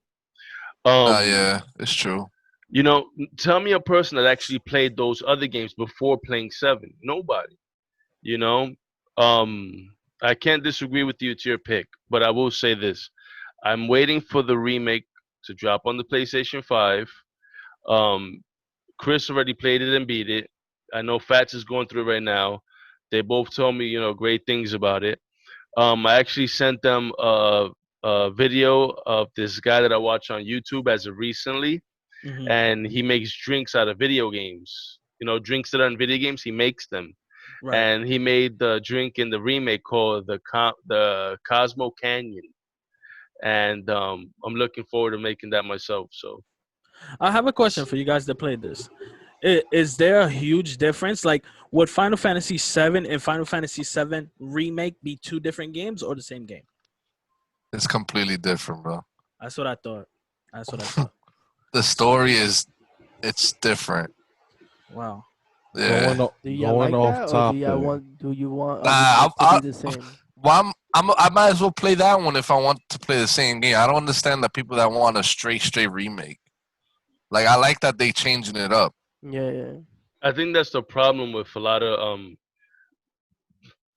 Yeah, it's true. You know, tell me a person that actually played those other games before playing 7. Nobody. You know, I can't disagree with you to your pick, but I will say this: I'm waiting for the remake to drop on the PlayStation 5. Um, Chris already played it and beat it. I know Fats is going through it right now. They both told me, great things about it. I actually sent them a video of this guy that I watch on YouTube as of recently, Hmm. and he makes drinks out of video games. Drinks that are in video games, he makes them, Right. and he made the drink in the remake called the Cosmo Canyon, and I'm looking forward to making that myself. So I have a question for you guys that played this. Is there a huge difference? Like, would Final Fantasy VII and Final Fantasy VII remake be two different games or the same game? It's completely different, bro. That's what I thought. That's what I thought. The story is it's different. Wow. Yeah. Do y'all Going like off that, or topic. do you want Nah, everything to be the same? well, I might as well play that one if I want to play the same game. I don't understand the people that want a straight remake. Like I like that they changing it up. Yeah, yeah. I think that's the problem with a lot of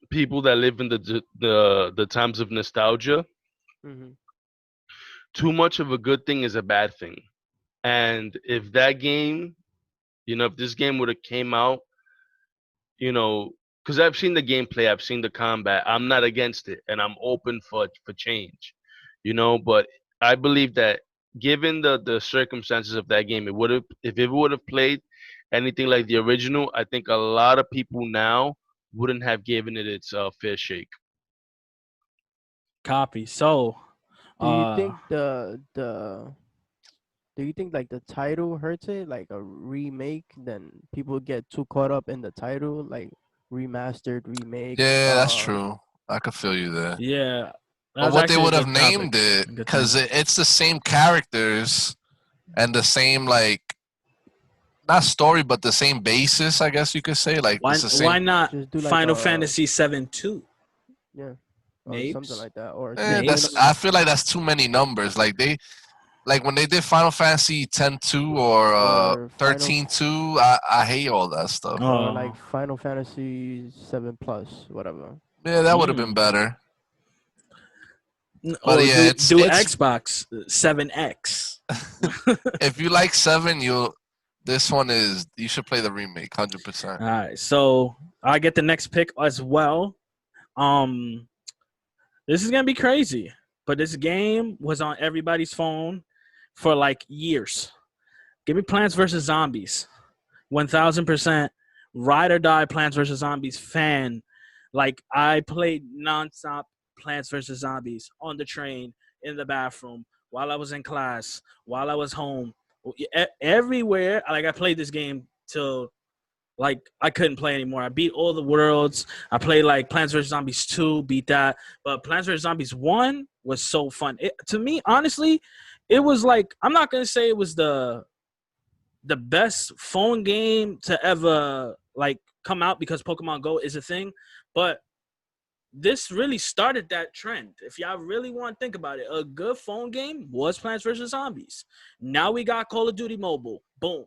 people that live in the times of nostalgia. Hmm. Too much of a good thing is a bad thing. And if that game, if this game would have came out, because I've seen the gameplay, I've seen the combat. I'm not against it, and I'm open for change, But I believe that given the circumstances of that game, it would have if it would have played anything like the original. I think a lot of people now wouldn't have given it its fair shake. Copy. So, Do you uh, think do you think like the title hurts it, like a remake? Then people get too caught up in the title, like remastered, remake. Yeah, that's true. I could feel you there. yeah, But that's what they actually a would have good topic. named it, A good thing. because it's the same characters and the same like not story, but the same basis. I guess you could say like Why it's the why same. not Just do like Final a Fantasy 7 2? yeah, or something Mabes? like that, or just Eh, even Mabes? that's I feel like that's too many numbers. Like like when they did Final Fantasy 10-2 or or Final 13-2, I hate all that stuff. or like Oh. Final Fantasy 7 plus, whatever. Yeah, that would have been Mm. better. But Or yeah, do it's Xbox 7X. if you like 7, you'll this one is you should play the remake 100%. All right, so I get the next pick as well. Um, this is gonna be crazy, but this game was on everybody's phone for like years. Give me Plants vs Zombies, 1000%. Ride or die Plants vs Zombies fan. Like I played nonstop Plants vs Zombies on the train, in the bathroom, while I was in class, while I was home, everywhere. Like I played this game till like I couldn't play anymore. I beat all the worlds. I played like Plants vs Zombies 2, beat that. But Plants vs Zombies 1 was so fun. To me, honestly, it was like I'm not gonna say it was the best phone game to ever like come out because Pokemon Go is a thing, but this really started that trend. If y'all really want to think about it, a good phone game was Plants vs Zombies. Now we got Call of Duty Mobile. Boom.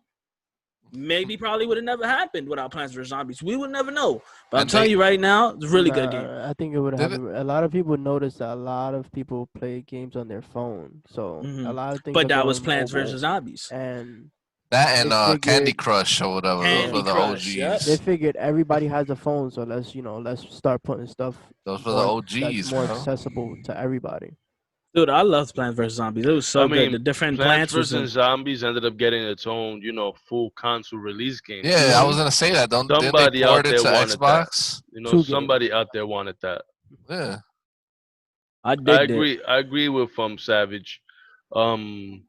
Maybe probably would have never happened without Plants vs Zombies. We would never know. But I'm And telling they you right now, it's a really good game. Nah, I think it would did have it. a lot of people notice that a lot of people play games on their phone. So a Hmm. lot of things But are that was going Plants mobile, vs Zombies. and That they and Candy figured Crush or whatever. Those Candy were the Crush. Yep. they OGs. figured everybody has a phone, so let's start putting stuff Those were the more that's OGs, more bro. accessible to everybody. Dude, I loved Plants vs Zombies. It was I so good. The mean, different Plants plants was vs in. Zombies ended up getting its own, full console release game. Yeah, I Hmm. was gonna say that. Don't didn't they Somebody out port it there to wanted that. Xbox? Two games. Somebody out there wanted that. Yeah. I I digged it. agree. I agree with Savage. Um,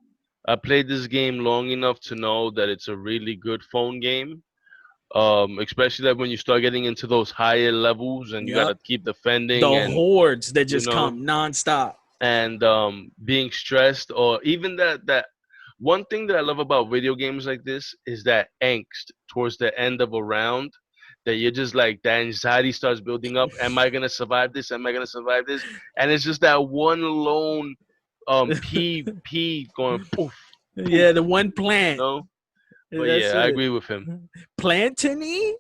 I played this game long enough to know that it's a really good phone game. Especially that when you start getting into those higher levels and you got Yep. to keep The defending and hordes that you just know come nonstop. and being stressed or even that one thing that I love about video games like this is that angst towards the end of a round that you're just like the anxiety starts building up. Am I gonna survive this? Am I gonna survive this? And it's just that one lone P going poof poof. Yeah, the one plant. No, but That's yeah, I it. agree with him. Plantany?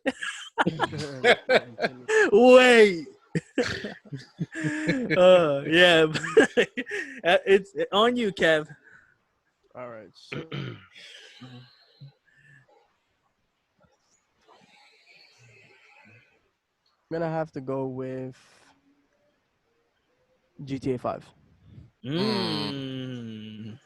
Anthony. Wait. Yeah. It's on you, Kev. All right, so I'm gonna have to go with GTA 5. Mm, Mm.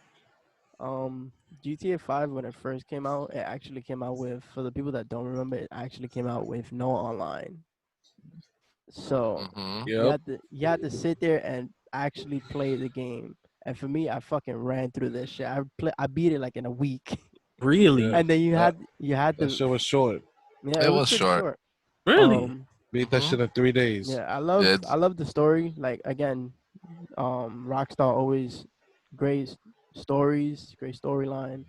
Um, GTA 5 when it first came out, it actually came out with, for the people that don't remember, it actually came out with no online. So mm-hmm. Yep. you had to sit there and actually play the game. And for me, I fucking ran through this shit. I beat it like in a week. Really? Yeah, And then that you had that to shit was short. yeah, it It was was pretty short. short. Really? Beat that Mm-hmm. shit in 3 days. Yeah, It's I love the story. Like again, Rockstar always great stories, great storyline.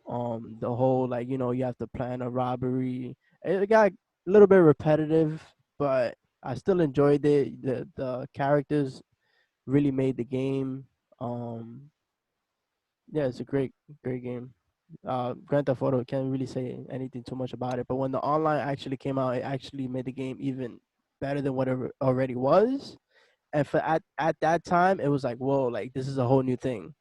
The whole like you have to plan a robbery. It got a little bit repetitive, but I still enjoyed it. The characters really made the game. Um, yeah, it's a great game. Grand Theft Auto can't really say anything too much about it, but when the online actually came out, it actually made the game even better than whatever already was. And for at that time, it was like, whoa, like this is a whole new thing.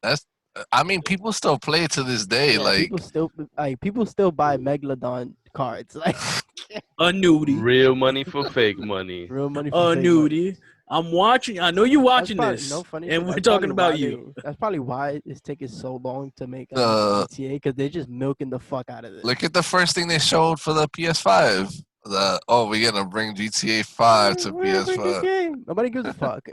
that's. I mean, people still play it to this day. Yeah, Like, people still buy Megalodon cards, like A nudie. Real money for fake money. real money for A fake money. nudie. I'm watching. I know you're That's watching probably this, no funny and shit. we're That's talking probably why about you. they. That's probably why it's taking so long to make another the GTA because they're just milking the fuck out of this. look at the first thing they showed for the PS5. We're gonna bring GTA 5 to We're gonna bring PS5. GTA. Nobody gives a fuck.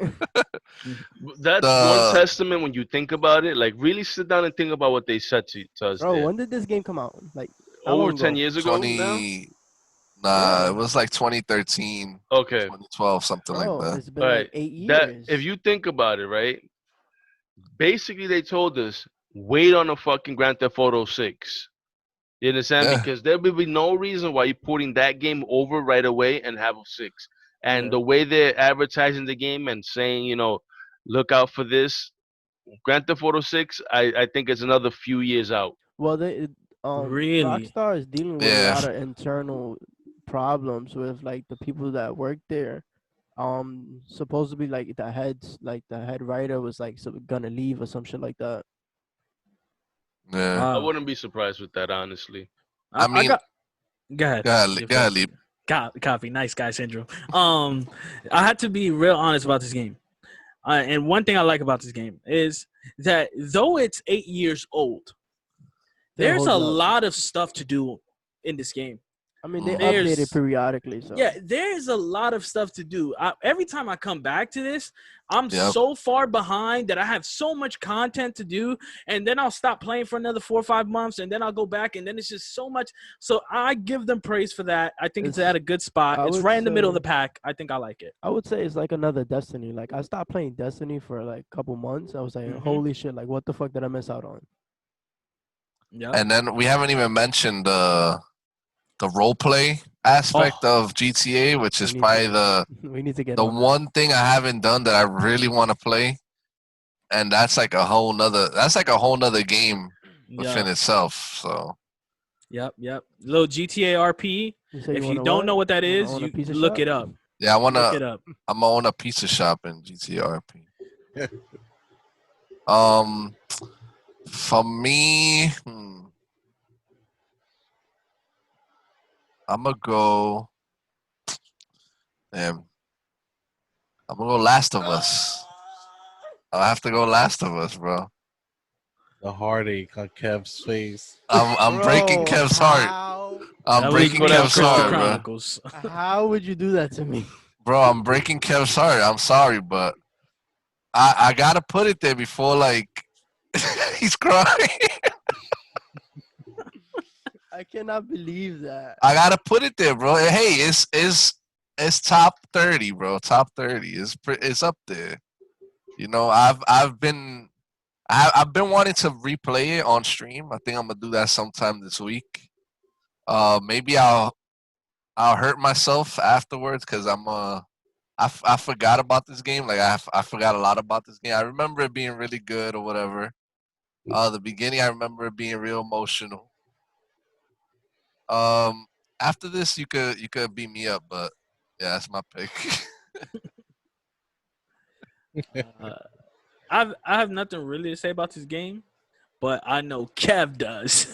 That's one The testament when you think about it. Like really sit down and think about what they said to us Bro, there. when did this game come out? Like how Over long 10 ago? years ago now. 20 Nah, it Yeah, was like 2013, Okay. 2012, something like bro, that. it's All been like right. 8 years. If you think about it, right? Basically, they told us wait on a fucking Grand Theft Auto 6. You understand? Yeah, Because there will be no reason why you're putting that game over right away and have a 6. And Yeah, the way they're advertising the game and saying, look out for this. Grand Theft Auto 6, I think it's another few years out. Well, Really? Rockstar is dealing with a Yeah. lot of internal problems with like the people that work there. Supposedly like the head writer was like gonna leave or some shit like that. Yeah. I Wow. wouldn't be surprised with that, honestly. I I mean, got. Go ahead. go ahead, Your go ahead, first. Leap. Copy. Nice guy syndrome. I had to be real honest about this game. And one thing I like about this game is that though it's 8 years old, Still there's a holds up. lot of stuff to do in this game. I mean, they Mhm. update it There's periodically, so Yeah, there's a lot of stuff to do. Every time I come back to this, I'm Yep. so far behind that I have so much content to do, and then I'll stop playing for another 4 or 5 months, and then I'll go back, and then it's just so much. So I give them praise for that. I think it's it's at a good spot. I It's would right in the middle of the say pack. I think I like it. I would say it's like another Destiny. Like I stopped playing Destiny for like a couple months. I was like, Mm-hmm. holy shit! Like what the fuck did I miss out on? Yep. And then we haven't even mentioned the role play aspect Oh, of GTA, which We is need probably to we need to get the on that. one thing I haven't done that I really want to play, and that's like a whole nother game within yeah. itself. So Yep. Little GTA RP. You say you If want you to don't what? know what that You want to is, own a you pizza look shop? it up. yeah, Look it up. I'm gonna own a pizza shop in GTA RP. Um, for me, I'm gonna go. Damn, I'm gonna go Last of Us. I have to go Last of Us, bro. The heartache on Kev's face. I'm breaking Bro, Kev's heart. I'm That was breaking Rico, that's Kev's Christian heart, cold. bro. Chronicles. how would you do that to me? Bro, I'm breaking Kev's heart. I'm sorry, but I gotta put it there before like he's crying. I cannot believe that. I gotta put it there, bro. Hey, it's top 30, bro. Top 30. It's up there. You know, I've been wanting to replay it on stream. I think I'm gonna do that sometime this week. Maybe I'll hurt myself afterwards because I forgot about this game. Like I forgot a lot about this game. I remember it being really good or whatever. The beginning I remember it being real emotional. Um, After this you could beat me up, but yeah, that's my pick. Uh, I have nothing really to say about this game, but I know Kev does.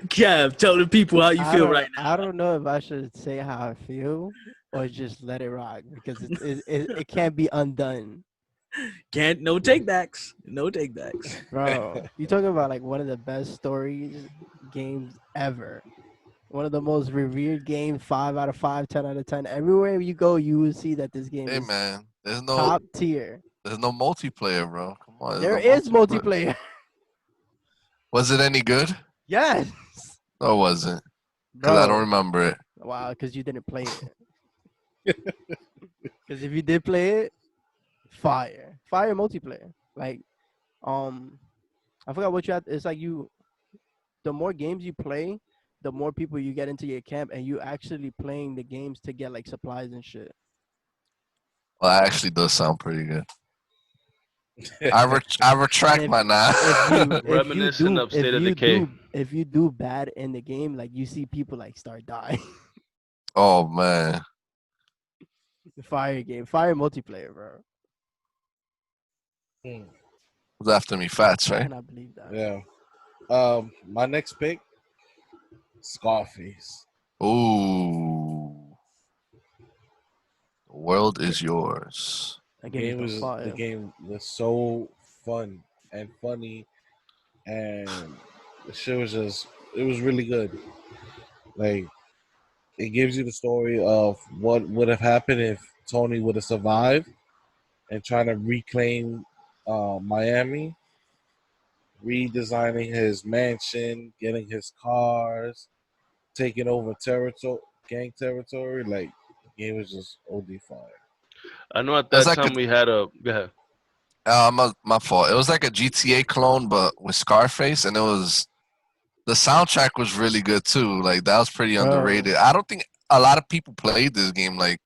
Kev, tell the people how you feel right now. I don't know if I should say how I feel or just let it rock because it can't be undone, Can't no take backs. No take backs. bro. You talking about like one of the best stories games ever. One of the most revered games, 5 out of 5, 10 out of 10. Everywhere you go, you will see that this game Hey is man, top tier. there's no multiplayer, bro. Come on, There there's is no multiplayer. multiplayer. Was it any good? Yes, No, it wasn't. Because I don't bro. remember it. Wow, because you didn't play it. Because if you did play it, fire multiplayer. Like, um, I forgot what you had. It's like you, the more games you play, the more people you get into your camp, and you actually playing the games to get like supplies and shit. Well, that actually does sound pretty good. I retract if- my nah. Reminiscent of State of Decay. if you do bad in the game, like you see people like start dying. Oh man. Fire game, fire multiplayer, bro. Was after me fats, I right? cannot believe that. Yeah. My next pick, Scarface. Ooh. The world is yours. That game is on The fire. game was so fun and funny, and the shit was just it was really good. Like it gives you the story of what would have happened if Tony would have survived and trying to reclaim Miami, redesigning his mansion, getting his cars, taking over territory, gang territory. Like the game was just OD fire. I know at That's that like a time we had a. Go ahead. my fault. It was like a GTA clone, but with Scarface, and the soundtrack was really good too. Like that was pretty Bro, underrated. I don't think a lot of people played this game. Like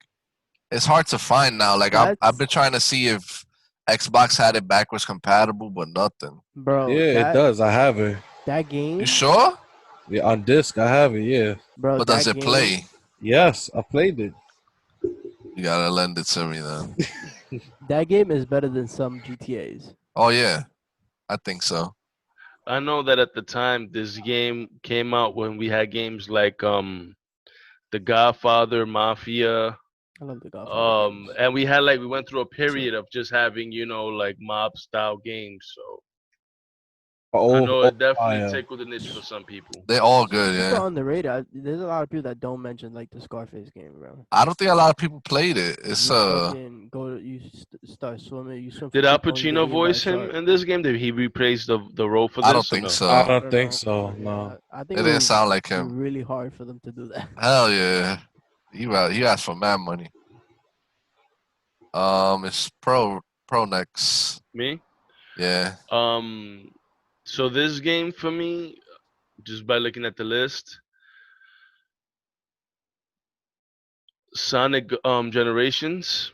it's hard to find now. Like I've that's been trying to see if Xbox had it backwards compatible, but nothing. Bro, Yeah, it does. I have it. that You game, sure? Yeah, on disc, I have it. Yeah. bro, But does that it game, play? Yes, I played it. You gotta lend it to me then. that game is better than some GTA's. Oh yeah, I think so. I know that at the time this game came out when we had games like The Godfather, Mafia, I love the Godfather games. and we went through a So, period of just having like mob style games. So I Oh, know oh, it definitely fire. tickled the niche for some people. They're all good, super yeah. underrated. There's a lot of people that don't mention like the Scarface game, bro. I don't think a lot of people played it. It's You fucking go, start swimming, you swim for Did Al people, and you get Pacino eaten by a voice him shark. in this game? Did he reprise the role for I don't this or think no? I so. I don't don't think know, so. but No. yeah, I think It it didn't would sound like be him. really hard for them to do that. Hell yeah. He asked for mad money. It's pro next. Me? Yeah. Um, so this game for me, just by looking at the list, Sonic Generations.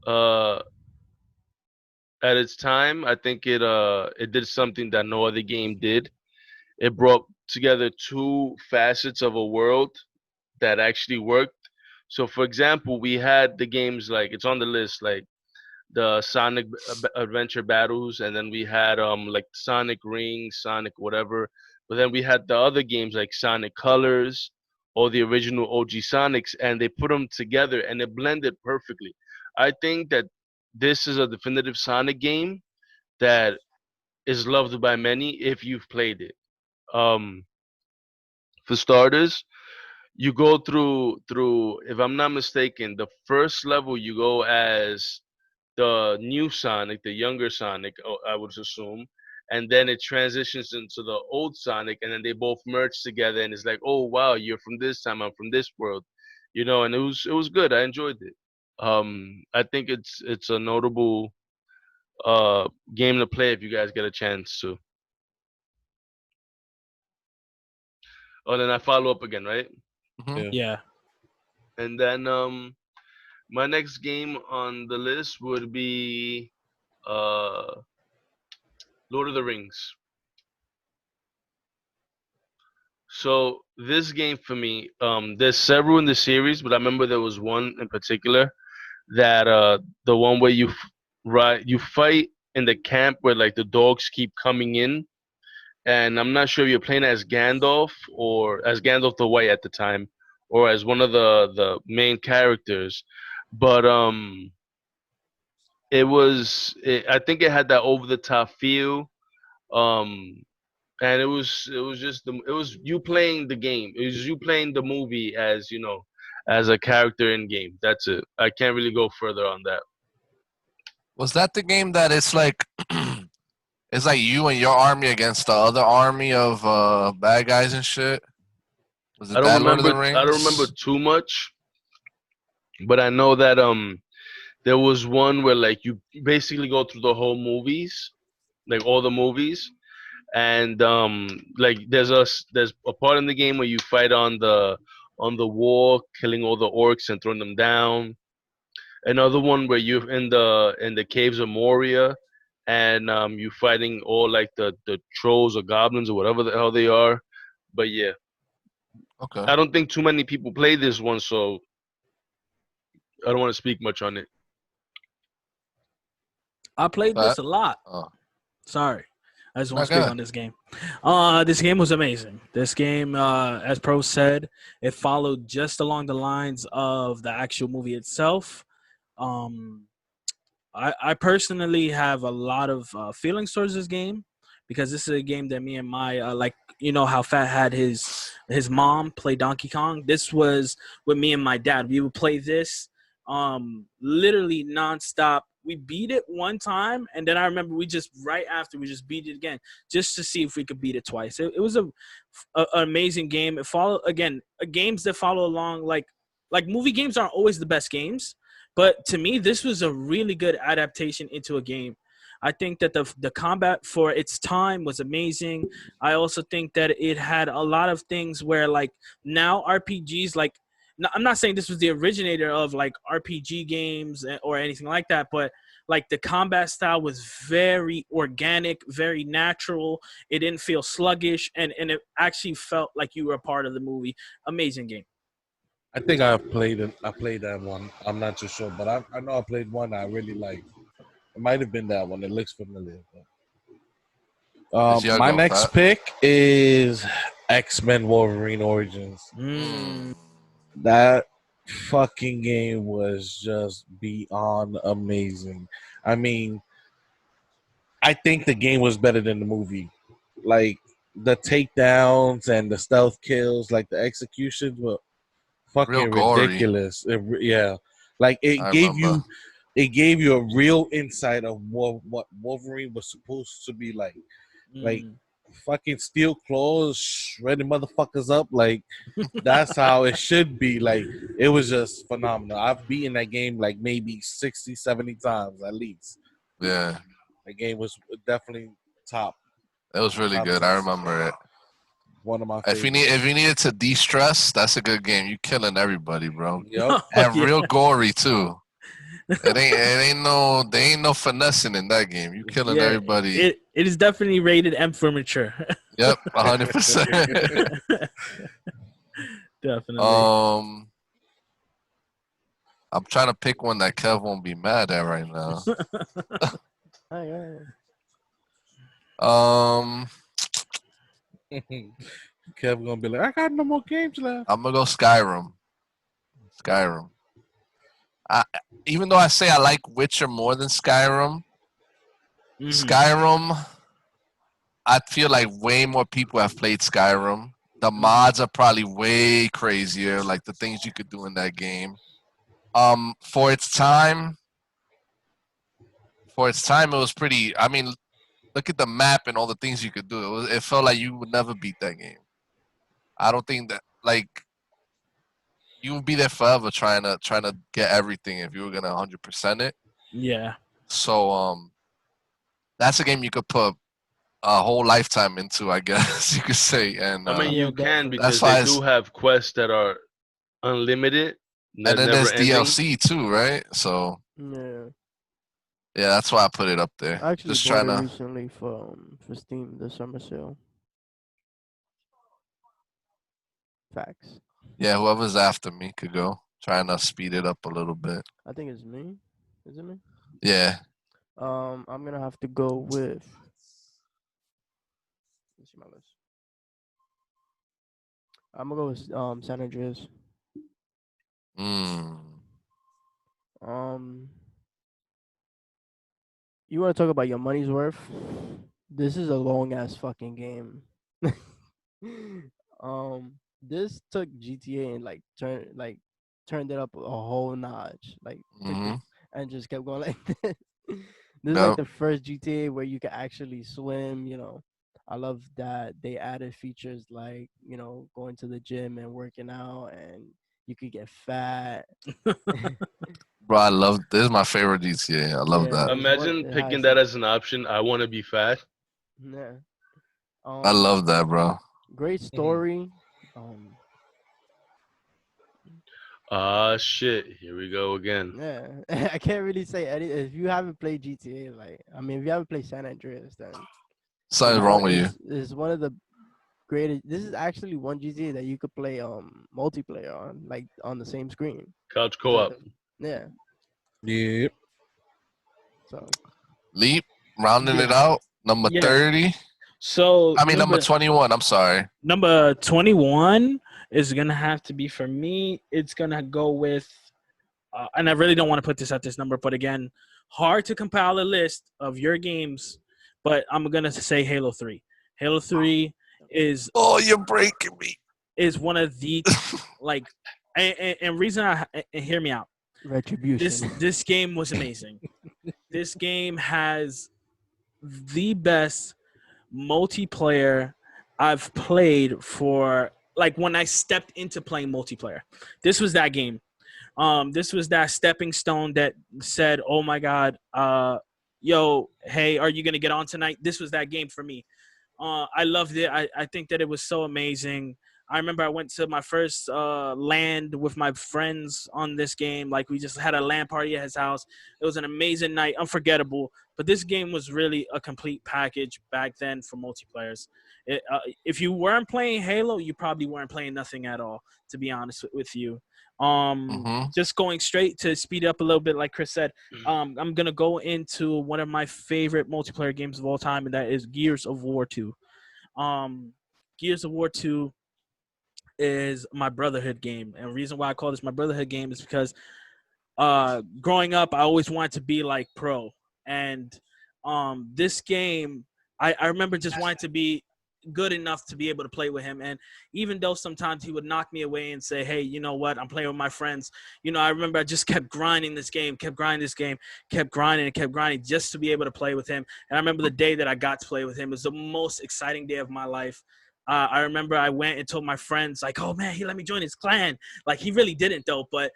Uh, at its time, I think it did something that no other game did. It brought together two facets of a world that actually worked. So, for example, we had the games like it's on the list, like the Sonic Adventure battles, and then we had like Sonic Rings, Sonic whatever. But then we had the other games like Sonic Colors or the original OG Sonics, and they put them together and it blended perfectly. I think that this is a definitive Sonic game that is loved by many if you've played it. Um, for starters, you go through. If I'm not mistaken, the first level you go as the new Sonic, the younger Sonic, I would assume, and then it transitions into the old Sonic, and then they both merge together, and it's like, oh wow, you're from this time, I'm from this world, and it was good. I enjoyed it. I think it's a notable game to play if you guys get a chance to. Oh, then I follow up again, right? Hmm. Yeah. Yeah. And then my next game on the list would be uh, Lord of the Rings. So this game for me, there's several in the series, but I remember there was one in particular that the one where you fight in the camp where like the dogs keep coming in, and I'm not sure if you're playing as Gandalf or as Gandalf the White at the time, or as one of the main characters, but I think it had that over the top feel. Um, and it was just it was you playing the game. It was you playing the movie as as a character in game. That's it. I can't really go further on that. Was that the game that it's like it's like you and your army against the other army of bad guys and shit? Was I it don't that Lord of remember. the I don't remember Rings? too much, but I know that there was one where like you basically go through the whole movies, like all the movies, and like there's a part in the game where you fight on the wall, killing all the orcs and throwing them down. Another one where you're in the caves of Moria, and you fighting all like the trolls or goblins or whatever the hell they are. But yeah, Okay. I don't think too many people play this one, so I don't want to speak much on it. I played this a That. lot. Oh, Sorry. I just want to not speak good. on this game. This game was amazing. This game, as Pro said, it followed just along the lines of the actual movie itself. Um, I personally have a lot of feelings towards this game because this is a game that me and my like how Fat had his mom play Donkey Kong. This was with me and my dad. We would play this literally nonstop. We beat it one time, and then I remember we just right after we just beat it again just to see if we could beat it twice. It was an amazing game. It follow again games that follow along like movie games aren't always the best games, but to me, this was a really good adaptation into a game. I think that the combat for its time was amazing. I also think that it had a lot of things where like now RPGs like I'm not saying this was the originator of like RPG games or anything like that, but like the combat style was very organic, very natural. It didn't feel sluggish, and it actually felt like you were a part of the movie. Amazing game. I think I've played it. I played that one. I'm not too sure, but I know I played one I really liked. It might have been that one. It looks familiar. It's your My go, next Pat. pick is X-Men Wolverine Origins. Mm. That fucking game was just beyond amazing. I mean, I think the game was better than the movie. Like the takedowns and the stealth kills, like the executions were Real fucking gory. ridiculous. Yeah, like I remember. it gave you a real insight of what Wolverine was supposed to be like. Like Mm. fucking steel claws shredding motherfuckers up. Like that's how it should be. Like it was just phenomenal. I've beaten that game like maybe 60, 70 times at least. Yeah, The game was definitely top it was really top good. I tier. remember it. One of my If favorites. you needed to de-stress, that's a good game. You killing everybody, bro. Yep. Oh And yeah. real gory too. There ain't no finessing in that game. You killing Yeah, everybody. it is definitely rated M for mature. Yep, 100%. Definitely. um, I'm trying to pick one that Kev won't be mad at right now. Hey, Um, Kev gonna be like, I got no more games left. I'm gonna go Skyrim. Skyrim. I, even though I say I like Witcher more than Skyrim, Mhm. Skyrim, I feel like way more people have played Skyrim. The Mhm. mods are probably way crazier, like the things you could do in that game. For its time, it was pretty. I mean, look at the map and all the things you could do. It felt like you would never beat that game. I don't think that like you would be there forever trying to get everything if you were gonna 100% it. Yeah. So that's a game you could put a whole lifetime into, I guess you could say, and I mean, yeah, you can definitely. that's because they why. do have quests that are unlimited, And then never there's ending. DLC too, right? So Yeah, yeah, that's why I put it up there. I actually Just bought trying it to. recently for Steam the summer sale. Facts. Yeah, whoever's after me could go. Trying to speed it up a little bit. I think it's me. Is it me? Yeah. I'm gonna have to go with. Let's see my list. I'm gonna go with San Andreas. Mm. Um, you want to talk about your money's worth? This is a long ass fucking game. um, this took GTA and turned it up a whole notch. Like took it Hmm. and just kept going like this. This is like Yep. the first GTA where you can actually swim. I love that they added features like going to the gym and working out, and you could get fat. Bro, I love this is my favorite GTA. I love Yeah, that. Imagine it picking has that to. as an option. I want to be fat. Yeah. I Um, love that, bro. great story. Um, Ah, shit. Here we go again. yeah, I can't really say any. If you haven't played GTA, if you haven't pid San Andreas, then Something's wrong with you. it's one of the greatest. This is actually one GTA that you could play multiplayer on, like on the same screen. Couch It's like co-op. yeah. Yeah. So Leap, rounding it Yeah. out. Number Yeah. 30. So I mean number 21. I'm sorry. number 21 is gonna have to be for me. It's gonna go with, and I really don't want to put this at this number, but again, hard to compile a list of your games. But I'm gonna say Halo 3. Halo 3 is Oh, you're breaking me. one of the like, and reason and hear me out. retribution. This game was amazing. This game has the best multiplayer I've played for, like, when I stepped into playing multiplayer. This was that game. This was that stepping stone that said, "Oh my God, yo, hey, are you gonna get on tonight?" This was that game for me. I loved it. I think that it was so amazing. I remember I went to my first land with my friends on this game. Like we just had a LAN party at his house. It was an amazing night, unforgettable. But this game was really a complete package back then for multiplayers. If you weren't playing Halo, you probably weren't playing nothing at all. To be honest with you, Mm-hmm. just going straight to speed up a little bit, like Chris said, I'm gonna go into one of my favorite multiplayer games of all time, and that is Gears of War 2. Um, Gears of War 2 is my brotherhood game. And the reason why I call this my brotherhood game is because growing up I always wanted to be like pro. And this game I remember just wanting to be good enough to be able to play with him. And even though sometimes he would knock me away and say, hey, you know what, I'm playing with my friends, I remember I just kept grinding this game, kept grinding this game, kept grinding and kept grinding just to be able to play with him. And I remember the day that I got to play with him, it was the most exciting day of my life. I remember I went and told my friends, like, oh man, he let me join his clan. Like, he really didn't though, but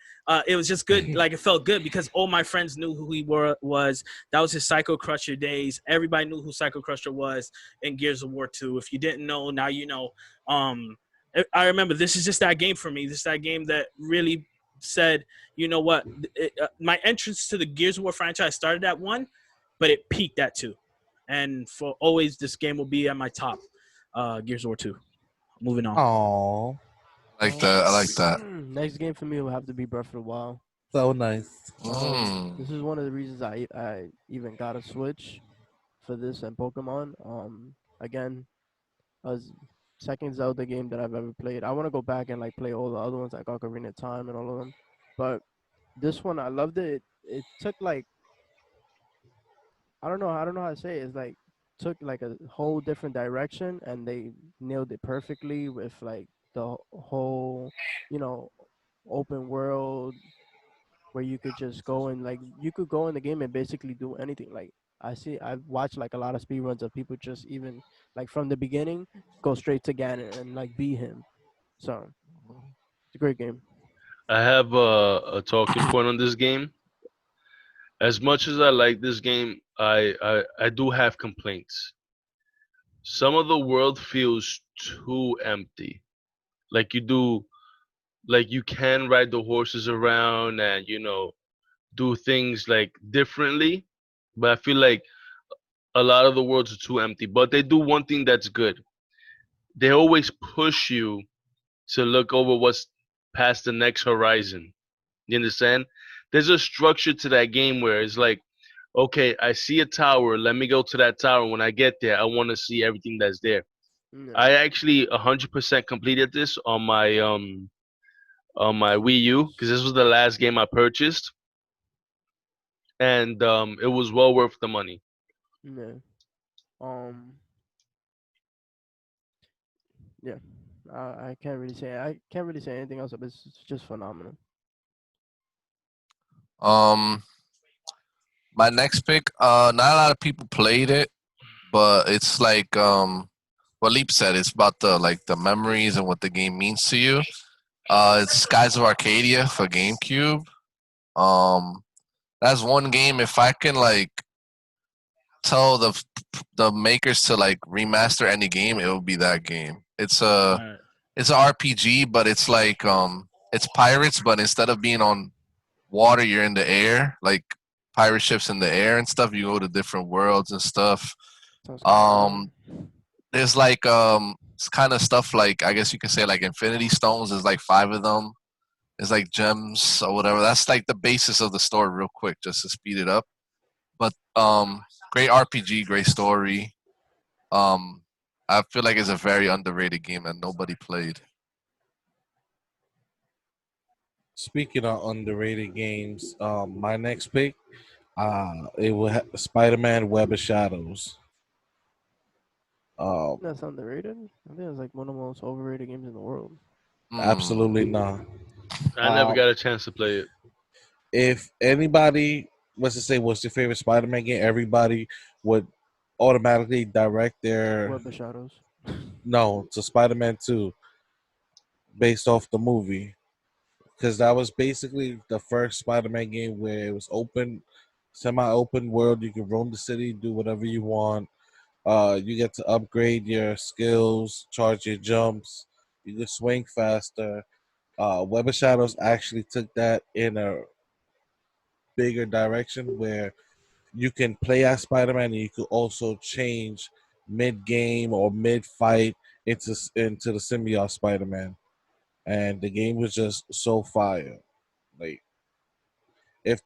it was just good. Like, it felt good because all my friends knew who he was. That was his Psycho Crusher days. Everybody knew who Psycho Crusher was in Gears of War 2. If you didn't know, now you know. I remember this is just that game for me. This is that game that really said, you know what? My entrance to the Gears of War franchise started at 1, but it peaked at 2. And for always, this game will be at my top. Gears of War 2. Moving on. Oh, I like that. I like that. Next game for me will have to be Breath of the Wild. so nice. Mm. This is one of the reasons I even got a Switch for this and Pokemon. Again, as second Zelda game that I've ever played. I want to go back and like play all the other ones like Ocarina of Time and all of them, but this one I loved it. It took like I don't know how to say it. It's like took like a whole different direction and they nailed it perfectly with like the whole, you know, open world where you could just go and like you could go in the game and basically do anything. Like I've watched like a lot of speed runs of people just even like from the beginning go straight to Ganon and like beat him. So it's a great game. I have a talking point on this game. As much as I like this game, I do have complaints. Some of the world feels too empty. Like you do, like you can ride the horses around and do things like differently, but I feel like a lot of the worlds are too empty. But they do one thing that's good. They always push you to look over what's past the next horizon. You understand? There's a structure to that game where it's like, okay, I see a tower. Let me go to that tower. When I get there, I want to see everything that's there. Yeah. I actually 100% completed this on my Wii U because this was the last game I purchased, and it was well worth the money. Yeah. Um. Yeah. I can't really say anything else. But it's just phenomenal. Um, my next pick. Not a lot of people played it, but it's like what Leap said. It's about the memories and what the game means to you. It's Skies of Arcadia for GameCube. Um, that's one game. If I can like tell the makers to like remaster any game, it will be that game. All right. It's a RPG, but it's like it's pirates, but instead of being on water, you're in the air, like pirate ships in the air and stuff. You go to different worlds and stuff. Sounds kind of fun. Um, there's like it's kind of stuff like I guess you could say like Infinity Stones. There's like 5 of them. It's like gems or whatever. That's like the basis of the story, real quick, just to speed it up. But great RPG, great story. Um, I feel like it's a very underrated game that nobody played. Speaking of underrated games, my next pick, it will Spider-Man: Web of Shadows. Um, That's underrated. I think it's like one of the most overrated games in the world. Mm. absolutely not. I never Um, got a chance to play it. if anybody was to say what's your favorite Spider-Man game, everybody would automatically direct their Web of Shadows. no to Spider-Man 2 based off the movie because that was basically the first Spider-Man game where it was open, semi-open world. You can roam the city, do whatever you want. You get to upgrade your skills, charge your jumps. You could swing faster. Web of Shadows actually took that in a bigger direction where you can play as Spider-Man and you could also change mid-game or mid-fight into the symbiote Spider-Man. And the game was just so fire. Like if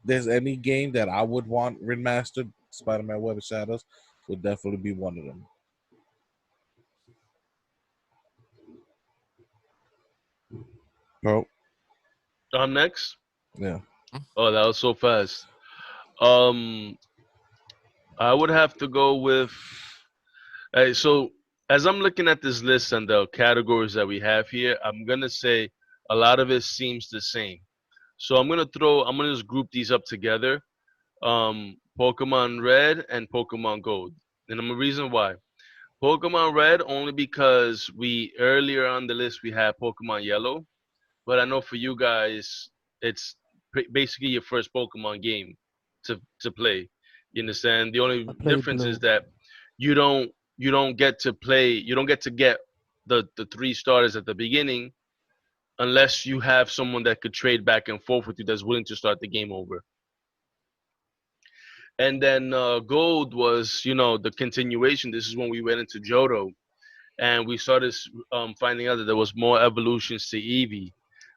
there's any game that I would want remastered, Spider-Man Web of Shadows would definitely be one of them. Bro, I'm next. yeah. Oh, that was so fast. Um, I would have to go with. So as I'm looking at this list and the categories that we have here, I'm gonna say a lot of it seems the same. So I'm gonna just group these up together. Pokemon Red and Pokemon Gold. And I'm a reason why. Pokemon Red only because we earlier on the list we had Pokemon Yellow, but I know for you guys it's basically your first Pokemon game to play. You understand? The only I played difference is blue. that you don't get to get the three starters at the beginning unless you have someone that could trade back and forth with you that's willing to start the game over. And then Gold was, the continuation. This is when we went into Johto, and we started finding out that there was more evolutions to Eevee.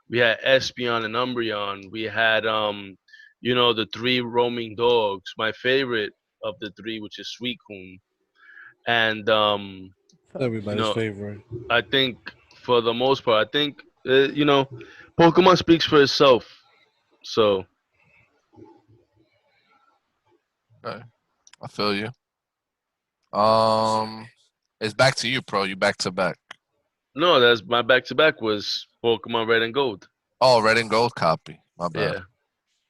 We had Espeon and Umbreon. We had, the three roaming dogs. My favorite of the three, which is Suicune. And, Facts. you Everybody's know, favorite. I think for the most part, I think, Pokemon speaks for itself. So, Okay, I feel you. Um, it's back to you, pro. You back to back. no, that's my back to back was Pokemon Red and Gold. Oh, red and gold copy. My bad.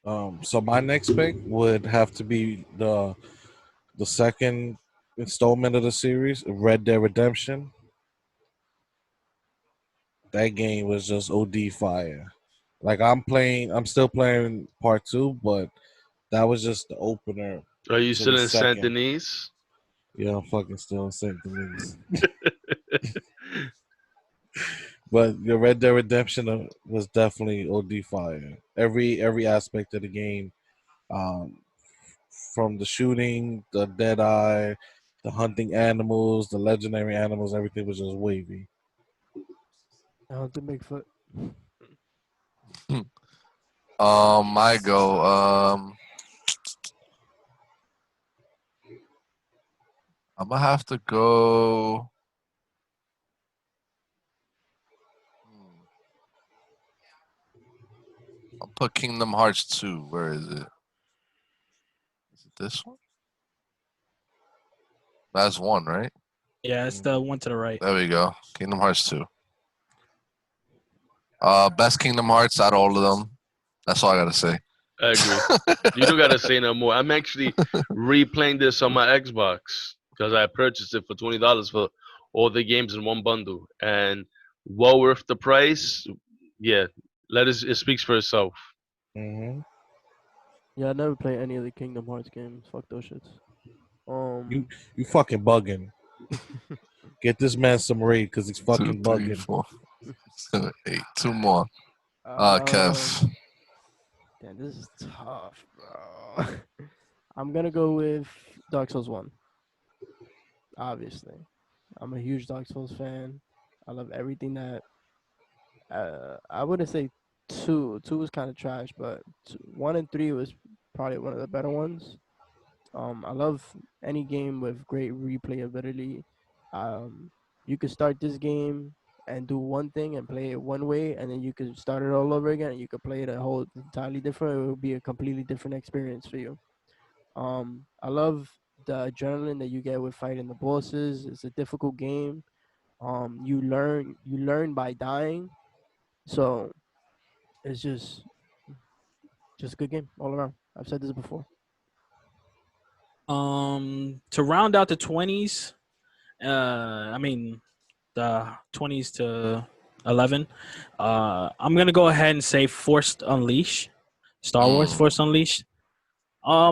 Yeah. So my next pick would have to be the second installment of the series, Red Dead Redemption. That game was just OD fire. Like I'm still playing part two, but that was just the opener Are you to still the in Saint second. Denis? Yeah, I'm fucking still in St. Denis. But the Red Dead Redemption was definitely OD fire. Every aspect of the game, um, from the shooting, the dead eye, the hunting animals, the legendary animals, everything was just wavy. The Bigfoot. My go. I'm gonna have to go. Hmm, I'll put Kingdom Hearts 2. Where is it? Is it this one? That's one, right? Yeah, it's the one to the right. There we go. Kingdom Hearts 2. Best Kingdom Hearts out of all of them. That's all I gotta say. I agree. You don't gotta say no more. I'm actually replaying this on my Xbox because I purchased it for $20 for all the games in one bundle, and well worth the price. Yeah, it speaks for itself. Hmm. Yeah, I never played any of the Kingdom Hearts games. Fuck those shits. You Um, you fucking bugging. Get this man some raid because he's Two, fucking three, bugging. four, seven, eight. Two more. um, Kev. damn, this is tough, bro. I'm gonna go with Dark Souls 1. Obviously, I'm a huge Dark Souls fan. I love everything that. I wouldn't say two. Two was kind of trash, but one and three was probably one of the better ones. I love any game with great replayability. Um, you could start this game and do one thing and play it one way, and then you could start it all over again. And you could play it a whole entirely different. It would be a completely different experience for you. I love the adrenaline that you get with fighting the bosses. It's a difficult game. You learn by dying, so it's just a good game all around. I've said this before. To round out the 20s, I mean the 20s to 11, I'm gonna go ahead and say Forced Unleash, Star Wars Mm. Force Unleashed.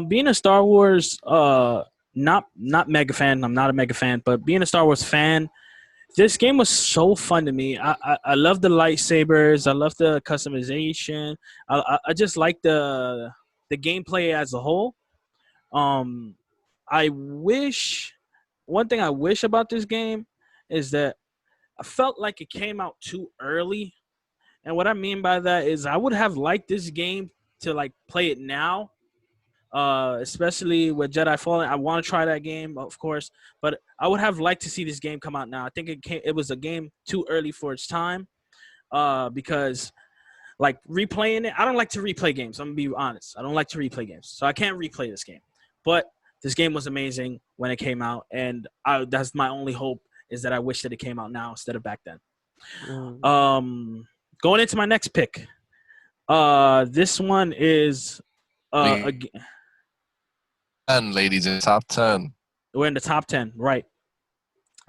Being a Star Wars, not mega fan. I'm not a mega fan, but being a Star Wars fan, This game was so fun to me. I love the lightsabers. I love the customization. I just like the gameplay as a whole. Um, I wish one thing I wish about this game is that I felt like it came out too early. And what I mean by that is I would have liked this game to like play it now, especially with Jedi Fallen. I want to try that game, of course, but I would have liked to see this game come out now. I think it was a game too early for its time, because like replaying it, I don't like to replay games. I'm gonna be honest. I don't like to replay games, so I can't replay this game. But this game was amazing when it came out, and that's my only hope is that I wish that it came out now instead of back then. Mm. Um, Going into my next pick. This one is We and ladies in top 10. we're in the top 10, right?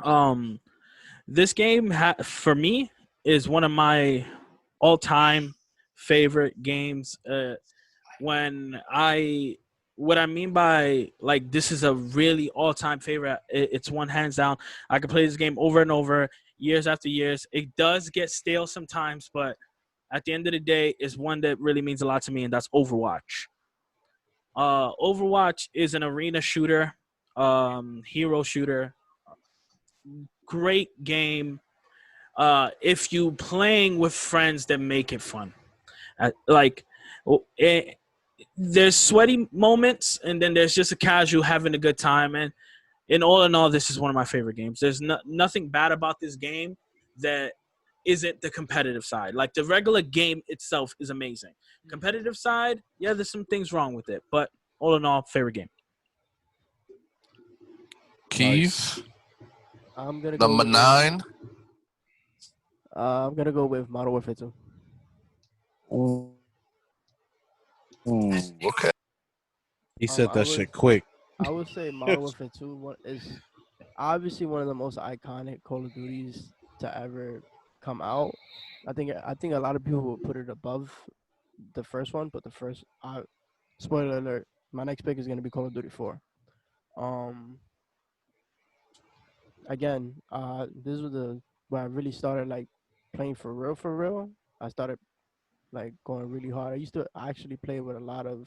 Um, this game for me is one of my all-time favorite games. When I what I mean by like this is a really all-time favorite. It's one hands down. I could play this game over and over, years after years. It does get stale sometimes, but at the end of the day, it's one that really means a lot to me, and that's Overwatch. Overwatch is an arena shooter, hero shooter. Great game. If you playing with friends that make it fun, like there's sweaty moments, and then there's just a casual having a good time. And in all, this is one of my favorite games. There's nothing bad about this game that isn't the competitive side. Like the regular game itself is amazing. Competitive side, yeah, there's some things wrong with it, but all in all, favorite game. Keith, I'm gonna go number with 9. I'm gonna go with Modern Warfare 2. Ooh, okay. He said I that would shit quick. I would say Modern Warfare 2 is obviously one of the most iconic Call of Duties to ever come out. I think a lot of people would put it above the first one, but the first spoiler alert, my next pick is gonna be Call of Duty 4. Um, Again, this was the where I really started like playing for real, for real. I started like going really hard. I used to actually play with a lot of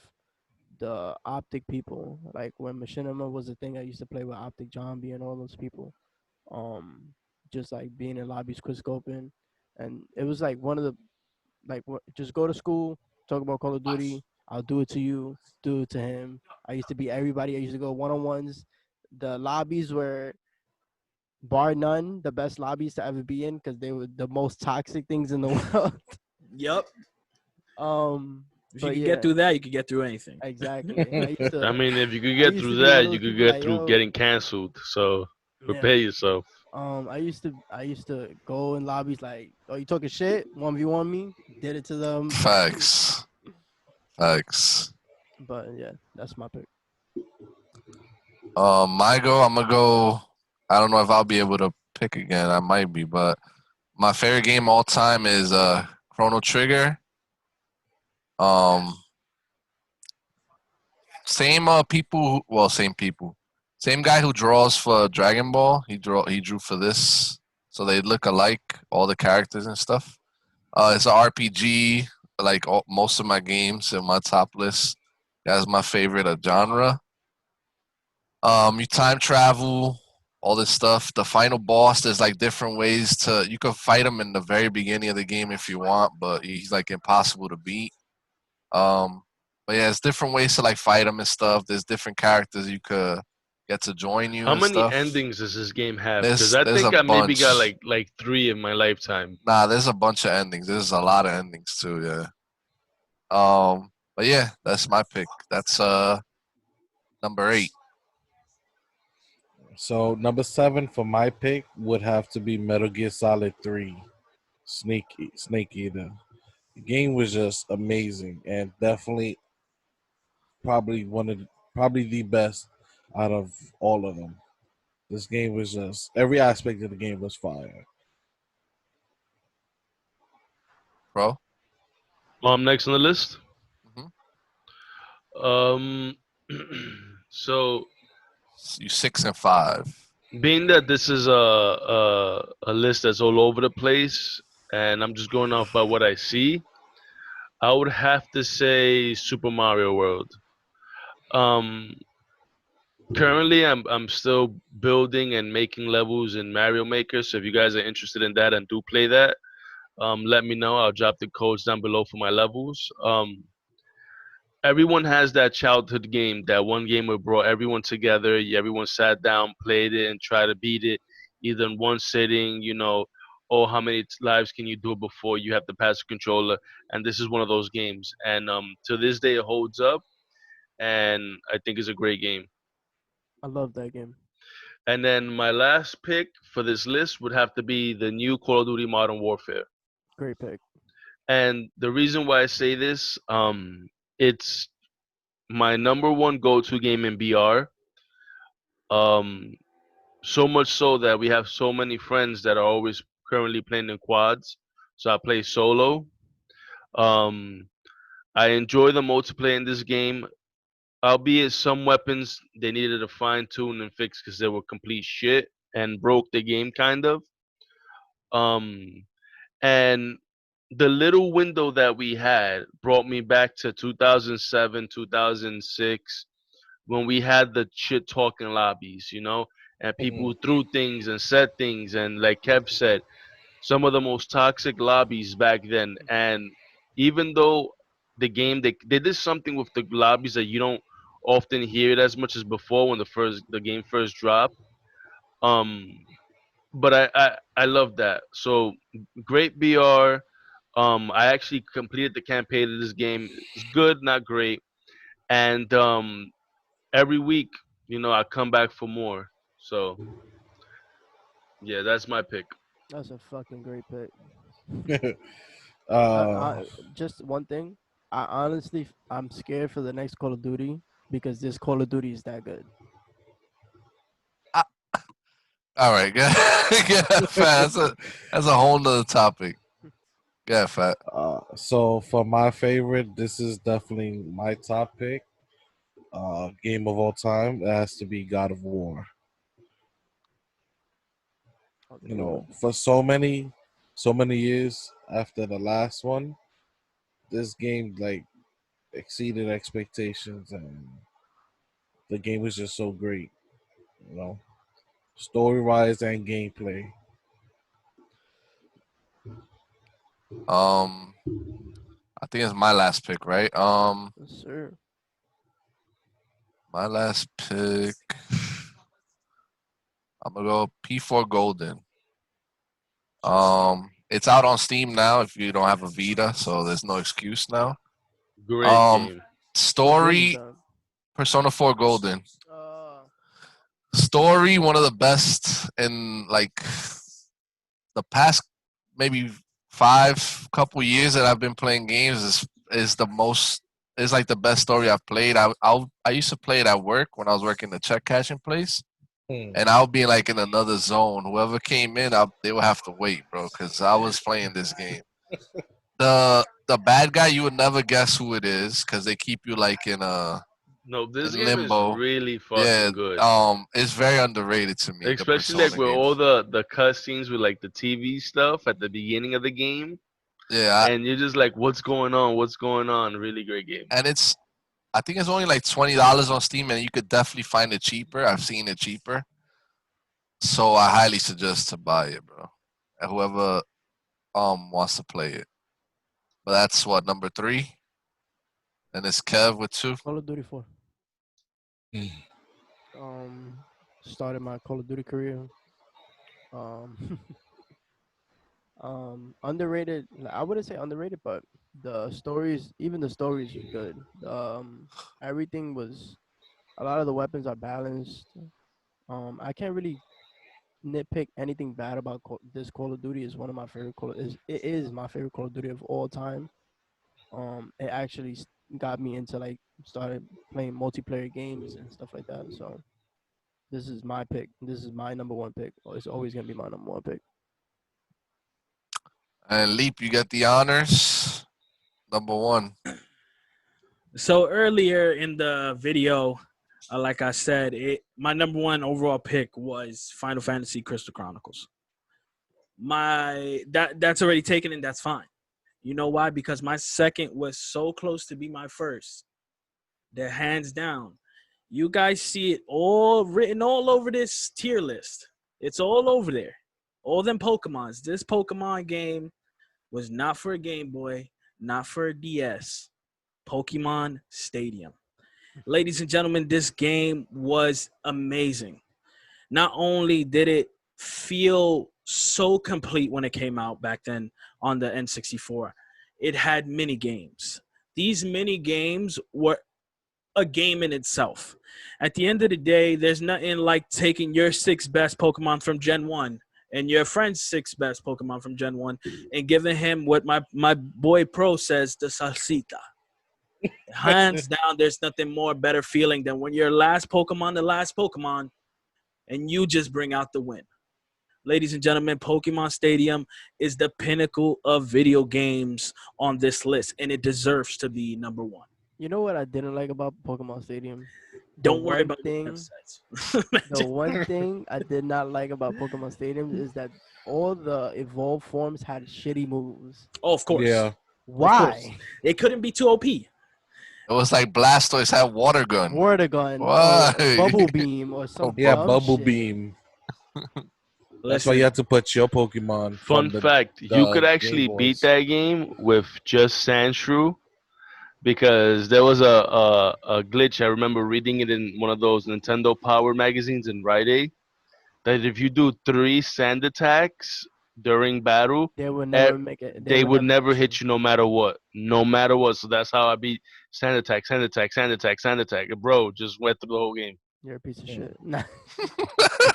the Optic people. Like when Machinima was a thing, I used to play with Optic Zombie and all those people. Um, just like being in lobbies, quick scoping, and it was like one of the just go to school, talk about Call of Duty. I'll do it to you, do it to him. I used to be everybody. I used to go one on ones. The lobbies were bar none the best lobbies to ever be in because they were the most toxic things in the world. Yep. um, If you but could get yeah, through that, you could get through anything. exactly. I used I to mean, if you could I get used to through be one that, of you those could people get like through yo. getting canceled. So Yeah. prepare yourself. I used to go in lobbies like, oh, you talking shit? 1v1 me? Did it to them. Facts. Facts. But yeah, that's my pick. My go, I'm gonna go. I don't know if I'll be able to pick again. I might be, but my favorite game all time is Chrono Trigger. Um, same people. Well, same people. Same guy who draws for Dragon Ball. He drew for this, so they look alike. All the characters and stuff. It's an RPG. Like most of my games in my top list. That's my favorite genre. You time travel, all this stuff. The final boss, there's like different ways to. You can fight him in the very beginning of the game if you want, but he's like impossible to beat. Um, but yeah, it's different ways to like fight him and stuff. There's different characters you could get to join you How and many stuff. endings does this game have? Because There's I there's a think I maybe got bunch. like 3 in my lifetime. Nah, there's a bunch of endings. There's a lot of endings too. Yeah. But yeah, that's my pick. That's number 8. So number 7 for my pick would have to be Metal Gear Solid 3. Snake Eater. The game was just amazing and definitely probably the best out of all of them. This game was just every aspect of the game was fire. Bro. Next on the list. Hmm. Um, so You 6 and 5. Being that this is a list that's all over the place, and I'm just going off by what I see, I would have to say Super Mario World. Um, Currently, I'm still building and making levels in Mario Maker. So if you guys are interested in that and do play that, let me know. I'll drop the codes down below for my levels. Everyone has that childhood game, that one game where brought everyone together. Everyone sat down, played it, and tried to beat it, either in one sitting. Oh, how many lives can you do before you have to pass the controller? And this is one of those games. And to this day, it holds up, and I think it's a great game. I love that game. And then my last pick for this list would have to be the new Call of Duty Modern Warfare. Great pick. And the reason why I say this, it's my number one go-to game in BR. Um, so much so that we have so many friends that are always currently playing in quads. So I play solo. Um, I enjoy the multiplayer in this game, albeit some weapons they needed to fine tune and fix because they were complete shit and broke the game kind of. Um, and the little window that we had brought me back to 2007, 2006 when we had the shit talking lobbies, and people Mhm. who threw things and said things, and like Kev said, some of the most toxic lobbies back then. And even though they did something with the lobbies that you don't often hear it as much as before when the game first dropped. Um, but I love that. So great BR. I actually completed the campaign of this game. It's good, not great. And every week, I come back for more. So yeah, that's my pick. That's a fucking great pick. uh, Just one thing. I honestly, I'm scared for the next Call of Duty because this Call of Duty is that good. Ah, all right, good. Yeah, fat. That's a whole nother topic. Yeah, fat. so for my favorite, this is definitely my top pick. Game of all time. It has to be God of War. Oh, You damn. know, for so many years after the last one, this game like exceeded expectations, and the game was just so great. You know, story wise and gameplay. Um, I think it's my last pick, right? Yes, sir. My last pick. I'm gonna go P4 Golden. It's out on Steam now if you don't have a Vita, so there's no excuse now. Great Um, game. Which one is story that? Persona 4 Golden. Uh, Story one of the best in like the past maybe five couple years that I've been playing games is the most is like the best story I've played. I used to play it at work when I was working the check cashing place, Hmm. and I'll be like in another zone. Whoever came in, they will have to wait, bro, because I was playing this game. The bad guy you would never guess who it is because they keep you like No, in this game is limbo. really Yeah, fucking good. it's very underrated to me. The Especially like Persona with all games. the cutscenes with like the TV stuff at the beginning of the game, Yeah, and you're just like, what's going on? What's going on? Really great game. and it's I think it's only like $20 on Steam, and you could definitely find it cheaper. I've seen it cheaper, so I highly suggest to buy it, bro. And whoever wants to play it. But that's what number three, and it's Kev with two. Call of Duty 4. Hmm. Um, Started my Call of Duty career. Um, underrated. I wouldn't say underrated, but the stories, even the stories, are good. Everything was. A lot of the weapons are balanced. I can't really nitpick anything bad about this Call of Duty. Is one of my favorite Call. It is my favorite Call of Duty of all time. It actually got me into like started playing multiplayer games and stuff like that. So this is my pick. This is my number one pick. It's always gonna be my number one pick. And Leap, you get the honors. Number one. So earlier in the video, Like I said, my number one overall pick was Final Fantasy Crystal Chronicles. That's already taken, and that's fine. You know why? Because my second was so close to be my first. That hands down, you guys see it all written all over this tier list. It's all over there. All them Pokemons. This Pokemon game was not for a Game Boy, not for a DS. Pokemon Stadium. Ladies and gentlemen, this game was amazing. Not only did it feel so complete when it came out back then on the N64, it had mini games. These mini games were a game in itself. At the end of the day, there's nothing like taking your six best Pokemon from Gen 1 and your friend's six best Pokemon from Gen 1 and giving him what my boy Pro says, the salsita. Hands down, there's nothing more better feeling than when your the last Pokemon, and you just bring out the win. Ladies and gentlemen, Pokemon Stadium is the pinnacle of video games on this list, and it deserves to be number one. You know what I didn't like about Pokemon Stadium? Don't worry about the websites. The one thing I did not like about Pokemon Stadium is that all the evolved forms had shitty moves. Oh, of course. Yeah. Why? It couldn't be too OP. It was like Blastoise had water gun. Water gun, Why? or bubble beam, or some Yeah, dumb Bubble shit. Beam. That's why Listen, you have to put your Pokemon. Fun from the, fact: you could Game actually beat Boys. that game with just Sandshrew because there was a glitch. I remember reading it in one of those Nintendo Power magazines in Rite Aid that if you do 3 sand attacks during battle, They would eh, never make it. They they would would never never hit hit you no matter what. No matter what. So that's how I beat sand attack, sand attack, sand attack, sand attack. Bro, just went through the whole game. You're a piece of Yeah. shit. Nah.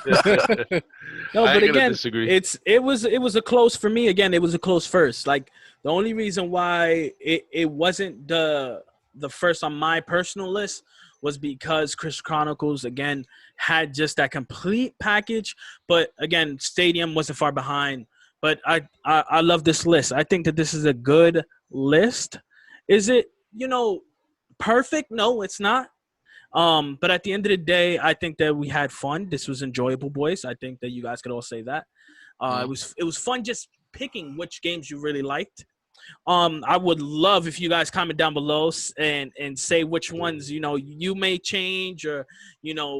no, I but ain't gonna again, disagree. it was a close for me. Again, it was a close first. Like the only reason why it wasn't the first on my personal list was because Chris Chronicles again had just that complete package. But again, Stadium wasn't far behind. But I love this list. I think that this is a good list. Is it perfect? No, it's not. But at the end of the day, I think that we had fun. This was enjoyable, boys. I think that you guys could all say that. It was fun just picking which games you really liked. I would love if you guys comment down below and say which ones you may change, or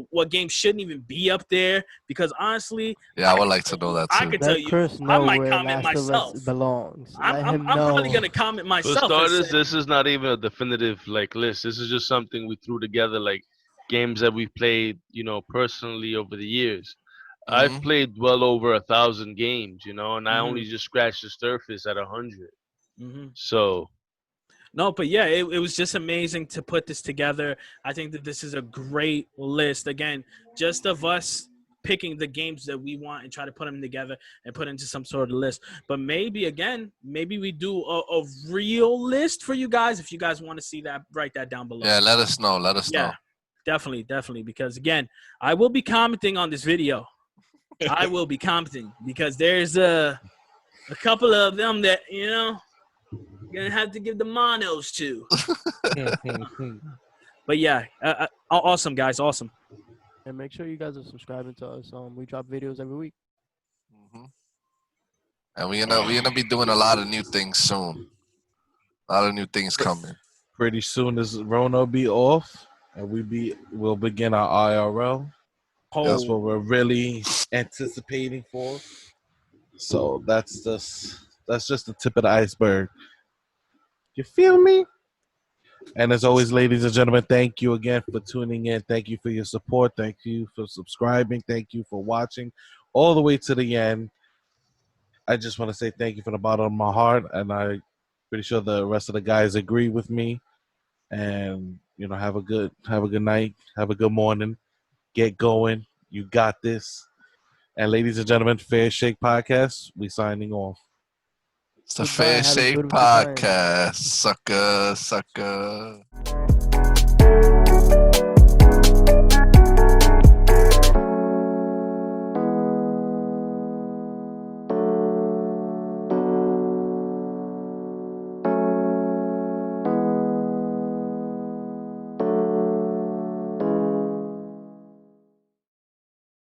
what games shouldn't even be up there. Because honestly, Yeah, I would like to know that I too. could tell Let you, Chris I know might where comment Last of Us myself. belongs. I'm Let I'm, him I'm know. probably gonna comment For myself and starters, say, this is not even a definitive list. This is just something we threw together, like games that we played, personally over the years. I've Hmm. played well over 1,000 games, and I only Mhm. just scratched the surface at 100. mhm. So No, but yeah, it was just amazing to put this together. I think that this is a great list. Again, just of us picking the games that we want and try to put them together and put into some sort of list. But maybe we do a real list for you guys. If you guys want to see that, write that down below. Yeah, let us know. Let us Yeah, know. definitely. Because again, I will be commenting on this video. I will be commenting because there's a couple of them that gonna have to give the monos to. But yeah, awesome guys, awesome. And make sure you guys are subscribing to us. We drop videos every week. Hmm. And we're gonna be doing a lot of new things soon. A lot of new things coming. Pretty soon this Rona will be off, and we'll begin our IRL. That's what we're really anticipating for. So that's just the tip of the iceberg. You feel me? And as always, ladies and gentlemen, thank you again for tuning in. Thank you for your support. Thank you for subscribing. Thank you for watching all the way to the end. I just want to say thank you from the bottom of my heart, and I'm pretty sure the rest of the guys agree with me. And have a good night, have a good morning, get going. You got this. And ladies and gentlemen, Fair Shake Podcast, we signing off. It's the Goodbye. Fair Have a Shake beautiful time. Podcast. Sucker, sucker.